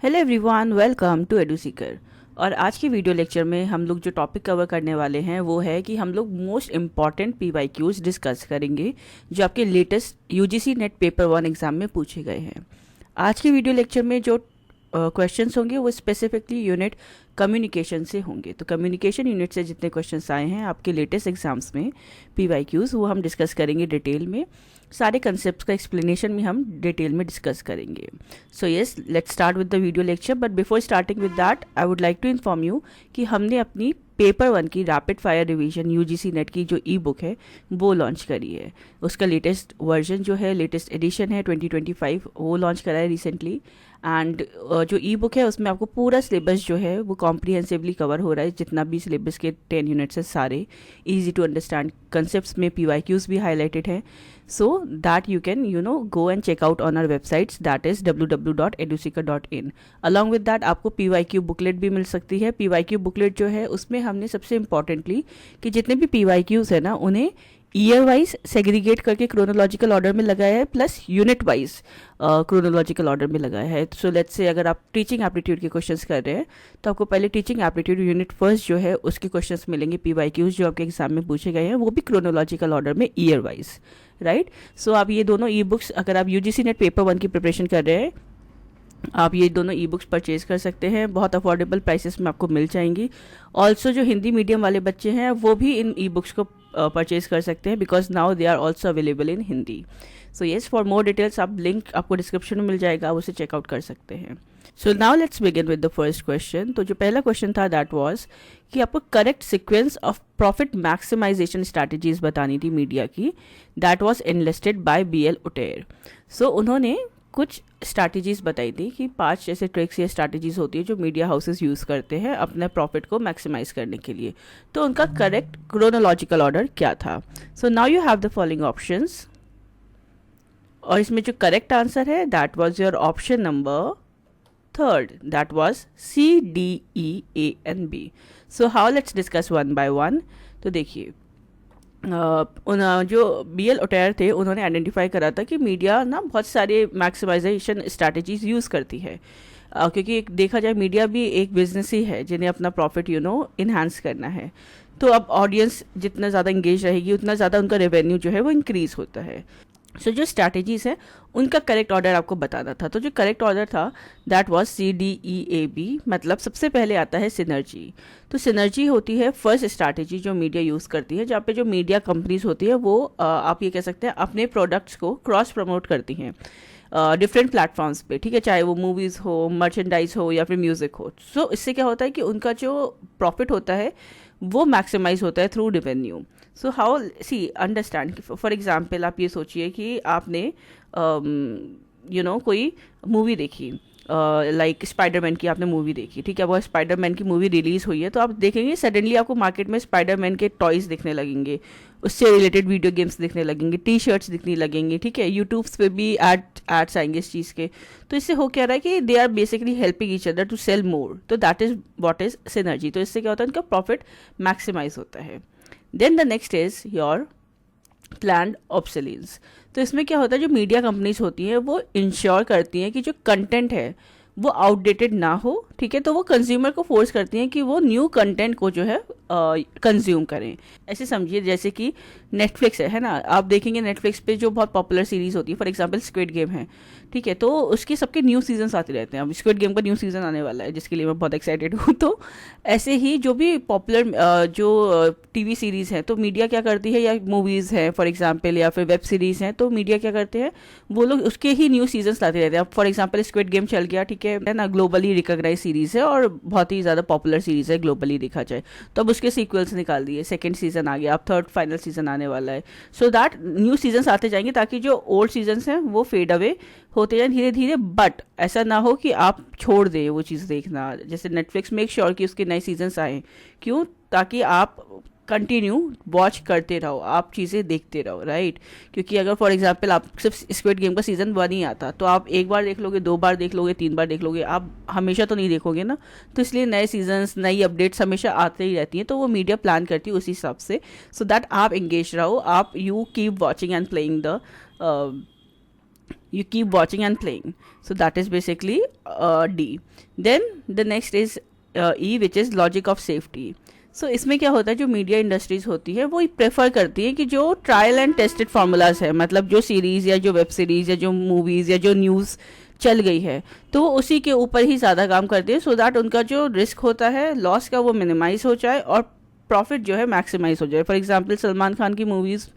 Hello everyone, welcome to Eduseeker. और आज की वीडियो लेक्चर में हम लोग जो टॉपिक कवर करने वाले हैं वो है कि हम लोग मोस्ट इम्पॉर्टेंट पीवाईक्यूज डिस्कस करेंगे जो आपके latest UGC net paper 1 exam में पूछे गए हैं। आज की वीडियो लेक्चर में जो क्वेश्चंस होंगे वो स्पेसिफिकली यूनिट कम्युनिकेशन से होंगे। तो कम्युनिकेशन यूनिट से जितने क्वेश्चंस आए हैं आपके लेटेस्ट एग्जाम्स में पीवाईक्यूज, वो हम डिस्कस करेंगे डिटेल में। सारे कंसेप्ट का एक्सप्लेनेशन भी हम डिटेल में डिस्कस करेंगे। So yes, let's start with the video lecture. But before starting with that I would like to inform you कि हमने अपनी पेपर 1 की rapid fire revision UGC NET की जो ई बुक है वो लॉन्च करी है। उसका लेटेस्ट वर्जन जो है, लेटेस्ट एडिशन है 2025, वो लॉन्च करा है रिसेंटली। एंड जो ई बुक है उसमें आपको पूरा सिलेबस जो है वो कॉम्प्रिहेंसिवली कवर हो रहा है। जितना भी सिलेबस के 10 यूनिट्स है सारे इजी टू अंडरस्टैंड कंसेप्ट्स में पीवाईक्यूज भी हाईलाइटेड है। so that you can go and check out on our websites, that is www.eduseeker.in. along with that आपको PYQ बुकलेट भी मिल सकती है। PYQ बुकलेट जो है उसमें हमने सबसे इम्पॉर्टेंटली कि जितने भी PYQs है ना उन्हें ईयर वाइज सेग्रीगेट करके क्रोनोलॉजिकल ऑर्डर में लगाया है, plus unit wise chronological order में लगाया है। सो लेट्स से अगर आप टीचिंग एप्टीट्यूड के क्वेश्चंस कर रहे हैं तो आपको पहले टीचिंग एप्टीट्यूड यूनिट फर्स्ट जो है उसके क्वेश्चंस मिलेंगे पीवाईक्यूज जो आपके एग्जाम में पूछे गए हैं, वो भी क्रोनोलॉजिकल ऑर्डर में ईयर वाइज, राइट। सो आप ये दोनों ई बुक्स, अगर आप यूजीसी नेट पेपर 1 की प्रिपरेशन कर रहे हैं, आप ये दोनों ई बुक्स परचेज कर सकते हैं। बहुत अफोर्डेबल प्राइसेस में आपको मिल जाएंगी। ऑल्सो जो हिंदी मीडियम वाले बच्चे हैं वो भी इन ई बुक्स को परचेज कर सकते हैं, because now they are also available in Hindi. So yes, for more details आप लिंक आपको डिस्क्रिप्शन में मिल जाएगा, आप उसे चेकआउट कर सकते हैं। So now let's begin with the first question. तो जो पहला क्वेश्चन था दैट वाज कि आपको correct sequence of profit maximisation strategies बतानी थी मीडिया की। That was enlisted by BL Utter. सो उन्होंने कुछ स्ट्रैटेजीज बताई थी कि 5 ऐसे ट्रिक्स या स्ट्रैटेजीज होती है जो मीडिया हाउसेस यूज़ करते हैं अपने प्रॉफिट को मैक्सिमाइज करने के लिए। तो उनका करेक्ट क्रोनोलॉजिकल ऑर्डर क्या था? सो now you have the following options, और इसमें जो करेक्ट आंसर है that was your option number 3rd, that was C, D, E, A and B. So how let's discuss one by one. तो देखिए जो BL उटेर थे उन्होंने आइडेंटिफाई करा था कि मीडिया ना बहुत सारे मैक्सिमाइजेशन स्ट्रैटेजीज यूज़ करती है, क्योंकि देखा जाए मीडिया भी एक बिजनेस ही है जिन्हें अपना प्रॉफिट इन्हांस करना है। तो अब ऑडियंस जितना ज़्यादा इंगेज रहेगी उतना ज़्यादा उनका रेवेन्यू जो है वो इंक्रीज़ होता है। सो जो स्ट्रैटेजीज है उनका करेक्ट ऑर्डर आपको बताना था। तो जो करेक्ट ऑर्डर था दैट वाज CDEAB, मतलब सबसे पहले आता है सिनर्जी। तो सिनर्जी होती है फर्स्ट स्ट्रैटेजी जो मीडिया यूज़ करती है, जहाँ पे जो मीडिया कंपनीज होती है वो आप ये कह सकते हैं अपने प्रोडक्ट्स को क्रॉस प्रमोट करती हैं डिफरेंट प्लेटफॉर्म्स पे, ठीक है, चाहे वो मूवीज़ हो, मर्चेंडाइज हो या फिर म्यूज़िक हो। सो इससे क्या होता है कि उनका जो प्रॉफिट होता है वो मैक्सिमाइज होता है through revenue. So how see understand, for example आप ये सोचिए कि आपने कोई मूवी देखी, लाइक स्पाइडरमैन की आपने मूवी देखी, ठीक है, वो स्पाइडरमैन की मूवी रिलीज़ हुई है तो आप देखेंगे सडनली आपको मार्केट में स्पाइडरमैन के टॉयज़ दिखने लगेंगे, उससे रिलेटेड वीडियो गेम्स दिखने लगेंगे, टी-शर्ट्स दिखने लगेंगे, ठीक है, यूट्यूब्स पे भी एड्स आएंगे इस चीज़ के। तो इससे हो क्या रहा है कि they are basically helping each other to sell more. तो that is what is synergy. तो इससे क्या होता है, उनका प्रॉफिट मैक्सिमाइज होता है। Then the next is your planned obsolescence. तो इसमें क्या होता है, जो मीडिया कंपनीज होती हैं वो इंश्योर करती हैं कि जो कंटेंट है वो आउटडेटेड ना हो, ठीक है, तो वो कंज्यूमर को फोर्स करती हैं कि वो न्यू कंटेंट को जो है कंज्यूम करें। ऐसे समझिए जैसे कि नेटफ्लिक्स है ना, आप देखेंगे नेटफ्लिक्स पे जो बहुत पॉपुलर सीरीज़ होती है, फॉर एग्जांपल स्क्विड गेम है, ठीक है, तो उसके सबके न्यू सीजन्स आते रहते हैं। अब स्क्विड गेम का न्यू सीजन आने वाला है जिसके लिए मैं बहुत एक्साइटेड हूँ। तो ऐसे ही जो भी पॉपुलर जो टीवी सीरीज़ है तो मीडिया क्या करती है, या मूवीज़ हैं फॉर एग्जाम्पल, या फिर वेब सीरीज़ हैं, तो मीडिया क्या करते हैं, वो लोग उसके ही न्यू सीजन्स लाते रहते हैं। अब फॉर एग्जाम्पल स्क्विड गेम चल गया, ठीक है ना, ग्लोबली रिकॉग्नाइज सीरीज़ है और बहुत ही ज़्यादा पॉपुलर सीरीज़ है ग्लोबली देखा जाए, तो अब उसके सीक्वल्स निकाल दिए, सेकंड सीजन आ गया, अब थर्ड फाइनल सीजन आने वाला है। सो दैट न्यू सीजन्स आते जाएंगे ताकि जो ओल्ड सीजन्स हैं वो फेड अवे होते जाए धीरे धीरे। बट ऐसा ना हो कि आप छोड़ दें वो चीज़ देखना। जैसे नेटफ्लिक्स मेक श्योर कि उसके नए सीजन्स आएँ, क्यों, ताकि आप कंटिन्यू वॉच करते रहो, आप चीज़ें देखते रहो, राइट। क्योंकि अगर फॉर एग्जांपल आप सिर्फ स्क्विड गेम का सीज़न 1 ही आता तो आप एक बार देख लोगे, 2 बार देख लोगे, 3 बार देख लोगे, आप हमेशा तो नहीं देखोगे ना। तो इसलिए नए सीजन्स, नई अपडेट्स हमेशा आते ही रहती हैं, तो वो मीडिया प्लान करती है उसी हिसाब से, सो दैट आप एंगेज रहो, आप you keep watching and playing the you keep watching and playing. So that is basically D. Then the next is E, which is logic of safety. So इसमें क्या होता है, जो मीडिया इंडस्ट्रीज होती है वो प्रेफर करती है कि जो ट्रायल एंड टेस्टेड फार्मूलाज है, मतलब जो सीरीज़ या जो वेब सीरीज़ या जो मूवीज़ या जो न्यूज़ चल गई है तो वो उसी के ऊपर ही ज़्यादा काम करती है, सो दैट उनका जो रिस्क होता है लॉस का वो मिनिमाइज हो जाए और प्रॉफिट जो है मैक्सिमाइज हो जाए. फॉर एग्जांपल सलमान खान की मूवीज़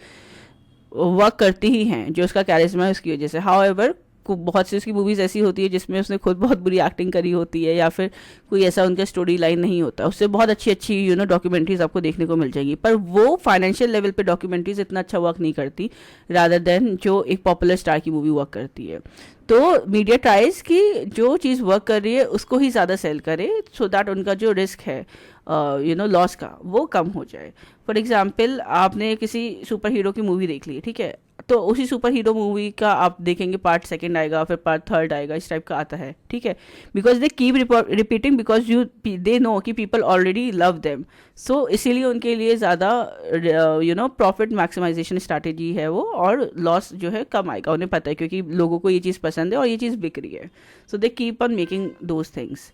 वर्क करती ही हैं जो उसका कैरिज्मा है उसकी वजह से. हाउएवर बहुत सी उसकी मूवीज़ ऐसी होती है जिसमें उसने खुद बहुत बुरी एक्टिंग करी होती है या फिर कोई ऐसा उनका स्टोरी लाइन नहीं होता. उससे बहुत अच्छी अच्छी डॉक्यूमेंट्रीज आपको देखने को मिल जाएगी, पर वो फाइनेंशियल लेवल पे डॉक्यूमेंट्रीज इतना अच्छा वर्क नहीं करती रादर देन जो एक पॉपुलर स्टार की मूवी वर्क करती है. तो मीडिया ट्राइज की जो चीज़ वर्क कर रही है उसको ही ज़्यादा सेल करे, सो दैट उनका जो रिस्क है लॉस का वो कम हो जाए. फॉर एग्जाम्पल आपने किसी सुपर हीरो की मूवी देख ली, ठीक है, तो उसी सुपर हीरो मूवी का आप देखेंगे पार्ट सेकंड आएगा, फिर पार्ट थर्ड आएगा, इस टाइप का आता है, ठीक है, because they keep repeating because they know कि पीपल ऑलरेडी लव देम. सो इसीलिए उनके लिए ज़्यादा प्रॉफिट मैक्सिमाइजेशन स्ट्रैटेजी है वो, और लॉस जो है कम आएगा, उन्हें पता है क्योंकि लोगों को ये चीज़ पसंद है और ये चीज़ बिक रही है. So they keep on making those things.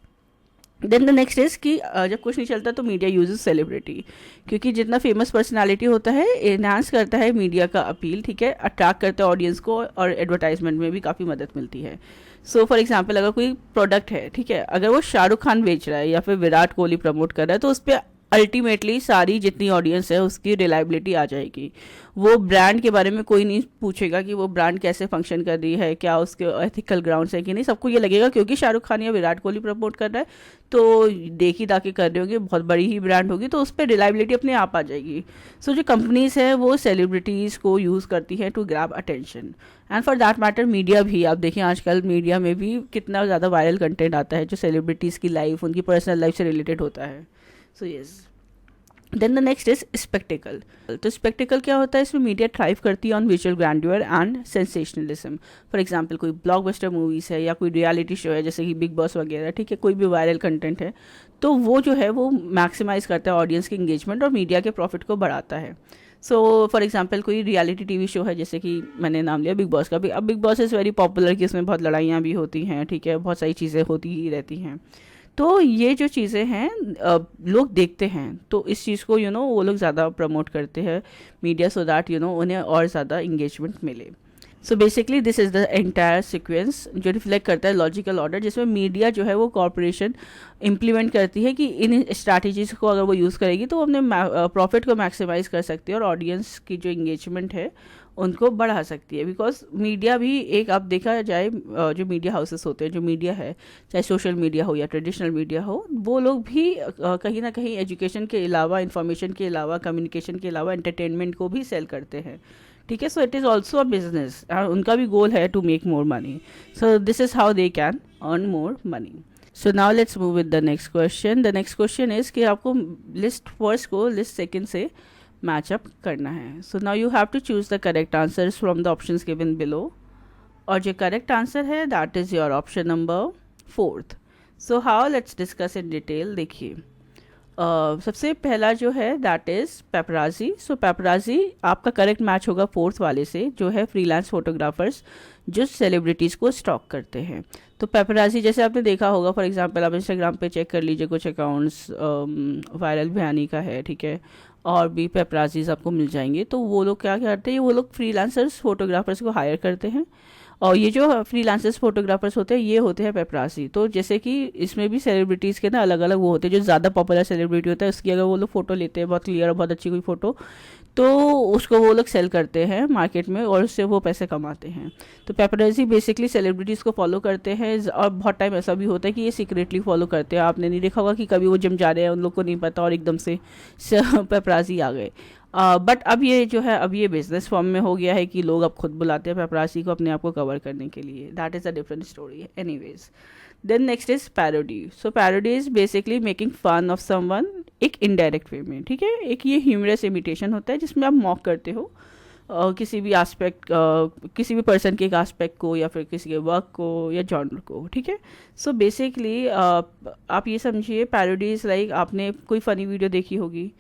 Then the next is कि जब कुछ नहीं चलता तो मीडिया यूजेस सेलिब्रिटी, क्योंकि जितना फेमस पर्सनालिटी होता है इन्हांस करता है मीडिया का अपील, ठीक है, अट्रैक्ट करता है ऑडियंस को और एडवर्टाइजमेंट में भी काफ़ी मदद मिलती है. सो फॉर एग्जांपल अगर कोई प्रोडक्ट है, ठीक है, अगर वो शाहरुख खान बेच रहा है या फिर विराट कोहली प्रमोट कर रहा है तो उस पर अल्टीमेटली सारी जितनी ऑडियंस है उसकी रिलायबिलिटी आ जाएगी. वो ब्रांड के बारे में कोई नहीं पूछेगा कि वो ब्रांड कैसे फंक्शन कर रही है, क्या उसके एथिकल ग्राउंड्स है कि नहीं. सबको ये लगेगा क्योंकि शाहरुख खान या विराट कोहली प्रमोट कर रहा है तो देखी दाखी कर रहे होंगे, बहुत बड़ी ही ब्रांड होगी, तो उस पर रिलायबिलिटी अपने आप आ जाएगी. सो जो कंपनीज है वो सेलिब्रिटीज़ को यूज़ करती है to grab attention. And for that matter media भी, आप देखिए आजकल मीडिया में भी कितना ज़्यादा वायरल कंटेंट आता है जो सेलिब्रिटीज़ की लाइफ, उनकी पर्सनल लाइफ से रिलेटेड होता है. So yes. Then the next is spectacle. तो स्पेक्टिकल क्या होता है, इसमें मीडिया थ्राइव करती है on visual grandeur and sensationalism. For example कोई ब्लॉकबस्टर मूवीज़ है या कोई रियलिटी शो है जैसे कि बिग बॉस वगैरह, ठीक है, कोई भी वायरल कंटेंट है तो वो जो है वो मैक्सिमाइज करता है ऑडियंस की इंगेजमेंट और मीडिया के प्रॉफिट को बढ़ाता है. सो फॉर एग्जांपल कोई रियलिटी टीवी शो है जैसे कि मैंने नाम लिया बिग बॉस का भी. अब big boss is very popular कि इसमें बहुत लड़ाइयाँ भी होती हैं, ठीक है, बहुत सारी चीज़ें होती ही रहती हैं. तो ये जो चीज़ें हैं लोग देखते हैं तो इस चीज़ को वो लोग ज़्यादा प्रमोट करते हैं मीडिया, सो दैट उन्हें और ज़्यादा इंगेजमेंट मिले. So basically this is the entire sequence जो रिफ्लेक्ट करता है लॉजिकल ऑर्डर, जिसमें मीडिया जो है वो कॉर्पोरेशन इम्प्लीमेंट करती है कि इन स्ट्रैटेजीज़ को अगर वो यूज़ करेगी तो वो अपने प्रॉफिट को मैक्सिमाइज कर सकती है और ऑडियंस की जो इंगेजमेंट है उनको बढ़ा सकती है. बिकॉज मीडिया भी एक, आप देखा जाए जो मीडिया हाउसेस होते हैं, जो मीडिया है चाहे सोशल मीडिया हो या ट्रेडिशनल मीडिया हो, वो लोग भी कहीं ना कहीं एजुकेशन के अलावा, इंफॉर्मेशन के अलावा, कम्युनिकेशन के अलावा एंटरटेनमेंट को भी सेल करते हैं, ठीक है. So it is also a business, उनका भी गोल है to make more money. So this is how they can earn more money. So now let's move with the next question. The next question is कि आपको list first को list second से match up करना है. So now you have to choose the correct answers from the options given below, और जो correct answer है that is your option number 4th. So how let's discuss in detail. देखिए सबसे पहला जो है that is paparazzi. So paparazzi आपका correct match होगा 4th वाले से, जो है फ्रीलांस फोटोग्राफर्स जो सेलिब्रिटीज़ को स्टॉक करते हैं. तो पेपराजी जैसे आपने देखा होगा, फॉर एग्जांपल आप इंस्टाग्राम पे चेक कर लीजिए, कुछ अकाउंट्स वायरल भयानी का है, ठीक है, और भी पेपराजीज आपको मिल जाएंगे. तो वो लोग क्या करते हैं, वो लोग फ्रीलांसर्स फोटोग्राफर्स को हायर करते हैं, और ये जो फ्रीलांसर्स फोटोग्राफर्स होते हैं ये होते हैं पेपराजी. तो जैसे कि इसमें भी सेलिब्रिटीज़ के ना अलग अलग वो होते हैं, जो ज़्यादा पॉपुलर सेलिब्रिटी होता है उसकी अगर वो लोग फ़ोटो लेते हैं बहुत क्लियर और बहुत अच्छी कोई फ़ोटो, तो उसको वो लोग सेल करते हैं मार्केट में और उससे वो पैसे कमाते हैं. तो पेपराजी बेसिकली सेलिब्रिटीज़ को फॉलो करते हैं, और बहुत टाइम ऐसा भी होता है कि ये सीक्रेटली फॉलो करते हैं. आपने नहीं देखा होगा कि कभी वो जिम जा रहे हैं, उन लोग को नहीं पता और एकदम से पेपराजी आ गए. बट अब ये जो है, अब ये बिजनेस फॉर्म में हो गया है कि लोग अब खुद बुलाते हैं पेपराजी को अपने आप को कवर करने के लिए. That is a different story. Anyways, then next is parody. So parody is basically making fun of someone, एक इनडायरेक्ट वे में, ठीक है. एक ये ह्यूमरस इमिटेशन होता है जिसमें आप मॉक करते हो किसी भी एस्पेक्ट, किसी भी पर्सन के एक एस्पेक्ट को या फिर किसी के वर्क को या जॉनर को, ठीक है। सो बेसिकली आप ये समझिए पैरोडीज लाइक आपने कोई फ़नी वीडियो देखी होगी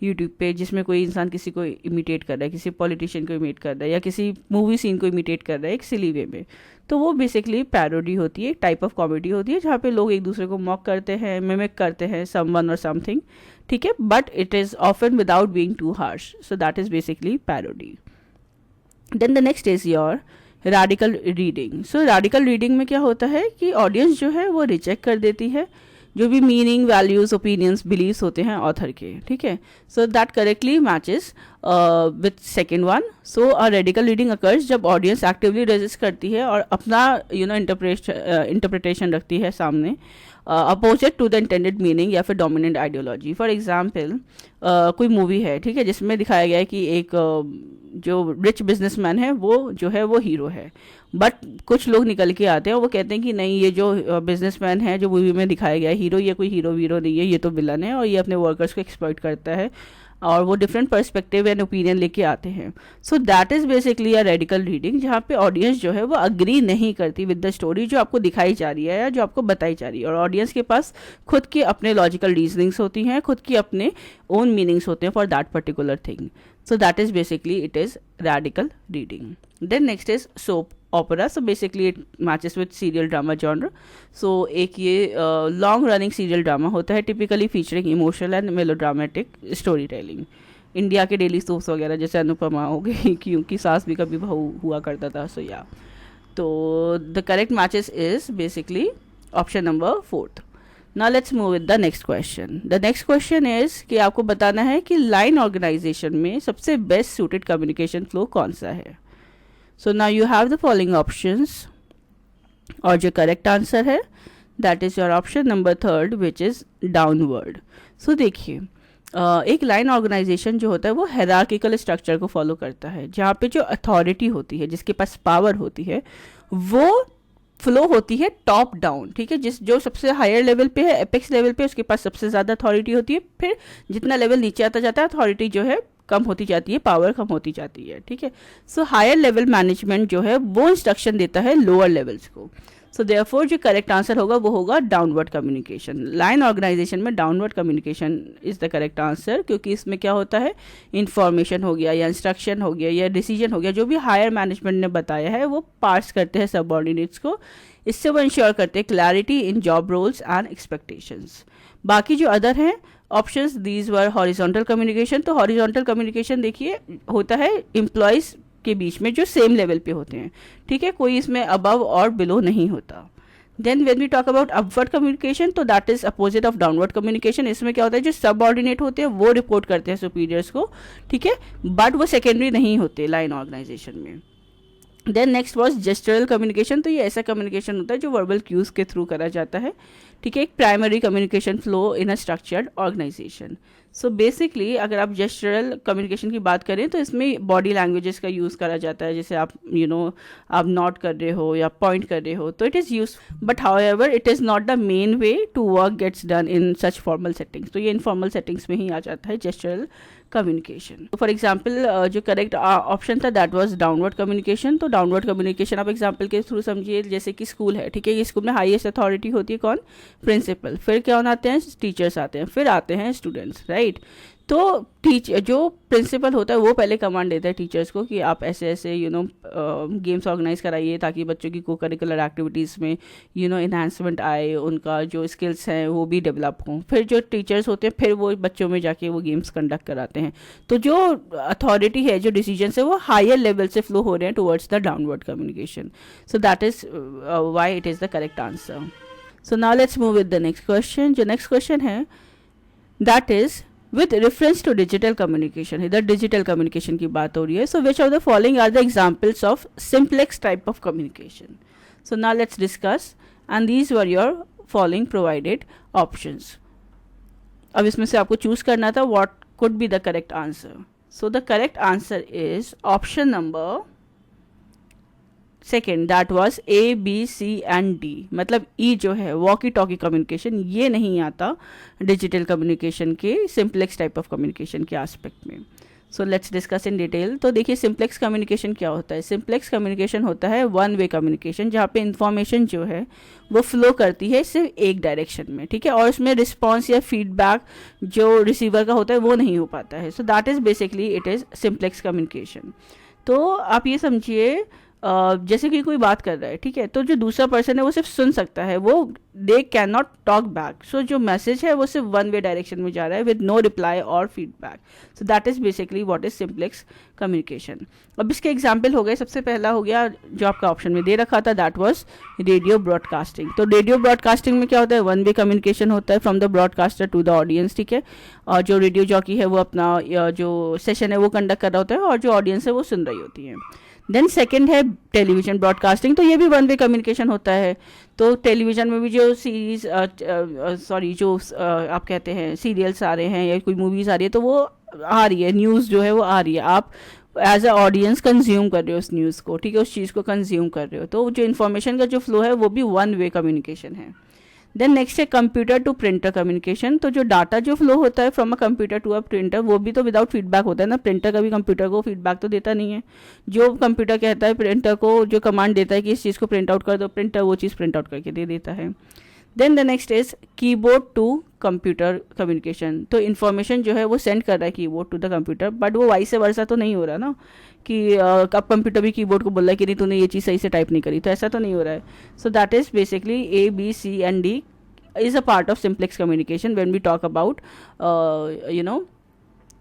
यूट्यूब पे जिसमें कोई इंसान किसी को इमिटेट कर रहा है, किसी पॉलिटिशियन को इमिटेट कर रहा है या किसी मूवी सीन को इमिटेट कर रहा है एक सिली वे में, तो वो बेसिकली पैरोडी होती है, एक टाइप ऑफ कॉमेडी होती है जहाँ पे लोग एक दूसरे को मॉक करते हैं, मिमिक करते हैं समवन और समथिंग, ठीक है, but it is often without being too harsh, so that is basically parody. Then the next is your radical reading. So radical reading में क्या होता है कि ऑडियंस जो है वो रिजेक्ट कर देती है जो भी मीनिंग, वैल्यूज, ओपिनियंस, बिलीव्स होते हैं ऑथर के, ठीक है। So that correctly matches with second one. So a radical reading occurs जब ऑडियंस एक्टिवली रेजिस्ट करती है और अपना इंटरप्रिटेशन रखती है सामने opposite to the intended meaning या फिर डोमिनेंट आइडियोलॉजी। फॉर एग्जाम्पल कोई मूवी है, ठीक है, जिसमें दिखाया गया है कि एक जो रिच बिजनेसमैन है वो जो है वो हीरो है, बट कुछ लोग निकल के आते हैं और वो कहते हैं कि नहीं, ये जो बिजनेसमैन है जो मूवी में दिखाया गया है हीरो, ये कोई हीरो वीरो नहीं है, ये तो विलन है और ये अपने वर्कर्स को एक्सप्लॉइट करता है, और वो डिफरेंट पर्सपेक्टिव एंड ओपिनियन लेके आते हैं। So that is basically a radical reading जहाँ पे ऑडियंस जो है वो अग्री नहीं करती विद द स्टोरी जो आपको दिखाई जा रही है या जो आपको बताई जा रही है, और ऑडियंस के पास खुद के अपने लॉजिकल रीजनिंग्स होती हैं, खुद के अपने ओन मीनिंग्स होते हैं for that particular thing. So that is basically it is radical reading. Then next is soap opera. So basically it matches with serial drama genre. So एक ये long running serial drama होता है typically featuring emotional and melodramatic storytelling. India के daily soaps वगैरह जैसे अनुपमा हो गई क्योंकि सास भी कभी बहू हुआ करता था, सो या तो the correct matches is basically option number 4th. Now let's move with the next question. The next question is कि आपको बताना है कि लाइन ऑर्गेनाइजेशन में सबसे बेस्ट सूटेड कम्युनिकेशन फ्लो कौन सा है. So now you have the following options और जो करेक्ट आंसर है that is your option number 3rd which is downward. So देखिए एक लाइन ऑर्गेनाइजेशन जो होता है वो हायरार्किकल स्ट्रक्चर को फॉलो करता है जहाँ पे जो अथॉरिटी होती है, जिसके पास पावर होती है, वो फ्लो होती है टॉप डाउन, ठीक है. जो सबसे हायर लेवल पे है, एपेक्स लेवल पे, उसके पास सबसे ज़्यादा अथॉरिटी होती है. फिर जितना लेवल नीचे आता जाता है अथॉरिटी जो है कम होती जाती है, पावर कम होती जाती है, ठीक है. सो हायर लेवल मैनेजमेंट जो है वो इंस्ट्रक्शन देता है लोअर लेवल्स को. सो देयरफॉर जो करेक्ट आंसर होगा वो होगा डाउनवर्ड कम्युनिकेशन. लाइन ऑर्गेनाइजेशन में downward communication is the correct answer, क्योंकि इसमें क्या होता है, इंफॉर्मेशन हो गया या इंस्ट्रक्शन हो गया या डिसीजन हो गया, जो भी हायर मैनेजमेंट ने बताया है वो पास करते हैं सबऑर्डिनेट्स को. इससे वो इंश्योर करते हैं clarity in job roles and expectations. बाकी जो अदर हैं options, these were horizontal communication. तो हॉरिजॉन्टल कम्युनिकेशन देखिए होता है एम्प्लॉयज़ के बीच में जो सेम लेवल पे होते हैं, ठीक है, कोई इसमें अबव और बिलो नहीं होता. Then when we talk about upward communication तो that is opposite of downward communication. इसमें क्या होता है, जो सबऑर्डिनेट होते हैं वो रिपोर्ट करते हैं सुपीरियर्स को, ठीक है, बट वो सेकेंडरी नहीं होते लाइन ऑर्गेनाइजेशन में. Then next was gestural communication. तो ये ऐसा कम्युनिकेशन होता है जो वर्बल क्यूज के थ्रू करा जाता है, ठीक है, एक primary communication flow in a structured organisation. So basically अगर आप जेस्चरल कम्युनिकेशन की बात करें तो इसमें बॉडी लैंग्वेजेस का यूज़ करा जाता है. जैसे आप आप नॉट कर रहे हो या पॉइंट कर रहे हो तो it is use, but however it is not the main way to work gets done in such formal settings. तो ये इनफॉर्मल सेटिंग्स में ही आ जाता है जेस्चरल कम्युनिकेशन. फॉर एग्जाम्पल जो करेक्ट ऑप्शन था दैट वाज डाउनवर्ड कम्युनिकेशन. तो डाउनवर्ड कम्युनिकेशन आप एग्जाम्पल के थ्रू समझिए, जैसे कि स्कूल है, ठीक है, ये स्कूल में हाईएस्ट अथॉरिटी होती है कौन, प्रिंसिपल. फिर क्या आते हैं, टीचर्स आते हैं, फिर आते हैं स्टूडेंट्स, राइट. तो जो प्रिंसिपल होता है वो पहले कमांड देता है टीचर्स को कि आप ऐसे ऐसे गेम्स ऑर्गेनाइज कराइए ताकि बच्चों की को करिकुलर एक्टिविटीज़ में इन्हांसमेंट आए, उनका जो स्किल्स हैं वो भी डेवलप हों. फिर जो टीचर्स होते हैं फिर वो बच्चों में जाके वो गेम्स कंडक्ट कराते हैं. तो जो अथॉरिटी है, जो डिसीजन है, वो हायर लेवल से फ्लो हो रहे हैं towards the downward communication. So that is why it is the correct answer. So now let's move with the next question. जो नेक्स्ट क्वेश्चन है that is with reference to digital communication. इधर digital communication की बात हो रही है. So which of the following are the examples of simplex type of communication? So now let's discuss, and these were your following provided options. अब इसमें से आपको चूज करना था what could be the correct answer. So the correct answer is option number 2nd, that was ABC and D. मतलब E जो है walkie talkie communication, ये नहीं आता डिजिटल कम्युनिकेशन के सिंप्लेक्स टाइप ऑफ कम्युनिकेशन के एस्पेक्ट में. So let's discuss in detail. तो देखिए सिंप्लेक्स कम्युनिकेशन क्या होता है। सिंप्लेक्स कम्युनिकेशन होता है वन वे कम्युनिकेशन, जहाँ पे इंफॉर्मेशन जो है वो फ्लो करती है सिर्फ एक डायरेक्शन में, ठीक है, और उसमें रिस्पॉन्स या फीडबैक जो रिसीवर का होता है वो नहीं हो पाता है। So that is basically it is simplex communication. तो आप ये समझिए जैसे कि कोई बात कर रहा है, ठीक है, तो जो दूसरा पर्सन है वो सिर्फ सुन सकता है, वो they can not talk back. So जो मैसेज है वो सिर्फ वन वे डायरेक्शन में जा रहा है विद नो रिप्लाई और feedback. So that is basically what is simplex communication. अब इसके एग्जाम्पल हो गए, सबसे पहला हो गया जो आपका ऑप्शन में दे रखा था, दैट वाज रेडियो ब्रॉडकास्टिंग। तो रेडियो ब्रॉडकास्टिंग में क्या होता है, वन वे कम्युनिकेशन होता है from the broadcaster to the audience, ठीक है, और जो रेडियो जॉकी है वो अपना जो सेशन है वो कंडक्ट कर रहा होता है और जो ऑडियंस है वो सुन रही होती है। देन सेकंड है टेलीविजन ब्रॉडकास्टिंग। तो ये भी वन वे कम्युनिकेशन होता है। तो टेलीविजन में भी जो सीरीज आप कहते हैं सीरियल्स आ रहे हैं या कोई मूवीज़ आ रही है तो वो आ रही है, न्यूज़ जो है वो आ रही है, आप एज अ ऑडियंस कंज्यूम कर रहे हो उस न्यूज़ को, ठीक है, उस चीज़ को कंज्यूम कर रहे हो। तो जो इन्फॉर्मेशन का जो फ्लो है वो भी वन वे कम्युनिकेशन है। देन नेक्स्ट है कंप्यूटर टू प्रिंटर कम्युनिकेशन। तो जो डाटा जो फ्लो होता है from a computer to a printer वो भी तो विदाउट फीडबैक होता है ना। प्रिंटर कभी कंप्यूटर को फीडबैक तो देता नहीं है। जो कंप्यूटर कहता है प्रिंटर को, जो कमांड देता है कि इस चीज़ को प्रिंट आउट कर दो, प्रिंटर वो चीज़ प्रिंट आउट करके दे देता है। Then the next is keyboard to computer communication. तो इन्फॉर्मेशन जो है वो सेंड कर रहा है keyboard to the computer, but वो वाइस वर्सा तो नहीं हो रहा ना कि अब कंप्यूटर भी कीबोर्ड को बोल रहा है कि नहीं तूने ये चीज़ सही से टाइप नहीं करी, तो ऐसा तो नहीं हो रहा है। So that is basically A, B, C and D is a part of simplex communication when we talk about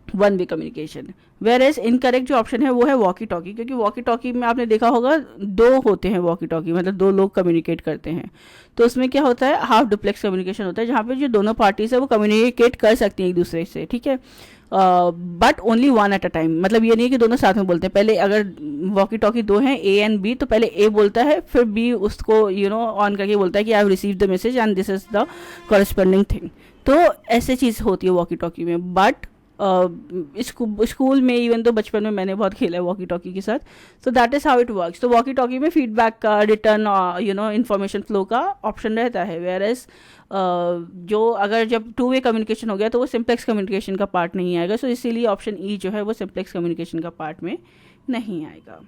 one way communication. Whereas incorrect जो ऑप्शन है वो है वॉकी टॉकी, क्योंकि वॉकी टॉकी में आपने देखा होगा दो होते हैं वॉकी टॉकी, मतलब दो लोग कम्युनिकेट करते हैं। तो उसमें क्या होता है, हाफ डुप्लेक्स कम्युनिकेशन होता है, जहाँ पे जो दोनों पार्टीज है वो कम्युनिकेट कर सकती हैं एक दूसरे से, ठीक है, but only one at a time. मतलब ये नहीं है कि दोनों साथ में बोलते हैं। पहले अगर वॉकी टॉकी दो हैं A एंड B, तो पहले A बोलता है, फिर B उसको ऑन करके बोलता है कि I have receive the message and this is the corresponding thing. तो ऐसे चीज़ होती है वॉकी टॉकी में। बट स्कूल में इवन तो बचपन में मैंने बहुत खेला है वॉकी टॉकी के साथ। सो that is how it works. तो वॉकी टॉकी में फीडबैक का, रिटर्न इन्फॉर्मेशन फ्लो का ऑप्शन रहता है। वेयर एज जो अगर जब टू वे कम्युनिकेशन हो गया तो वो सिंप्लेक्स कम्युनिकेशन का पार्ट नहीं आएगा। सो इसीलिए ऑप्शन E जो है वो सिंप्लेक्स कम्युनिकेशन का पार्ट में नहीं आएगा।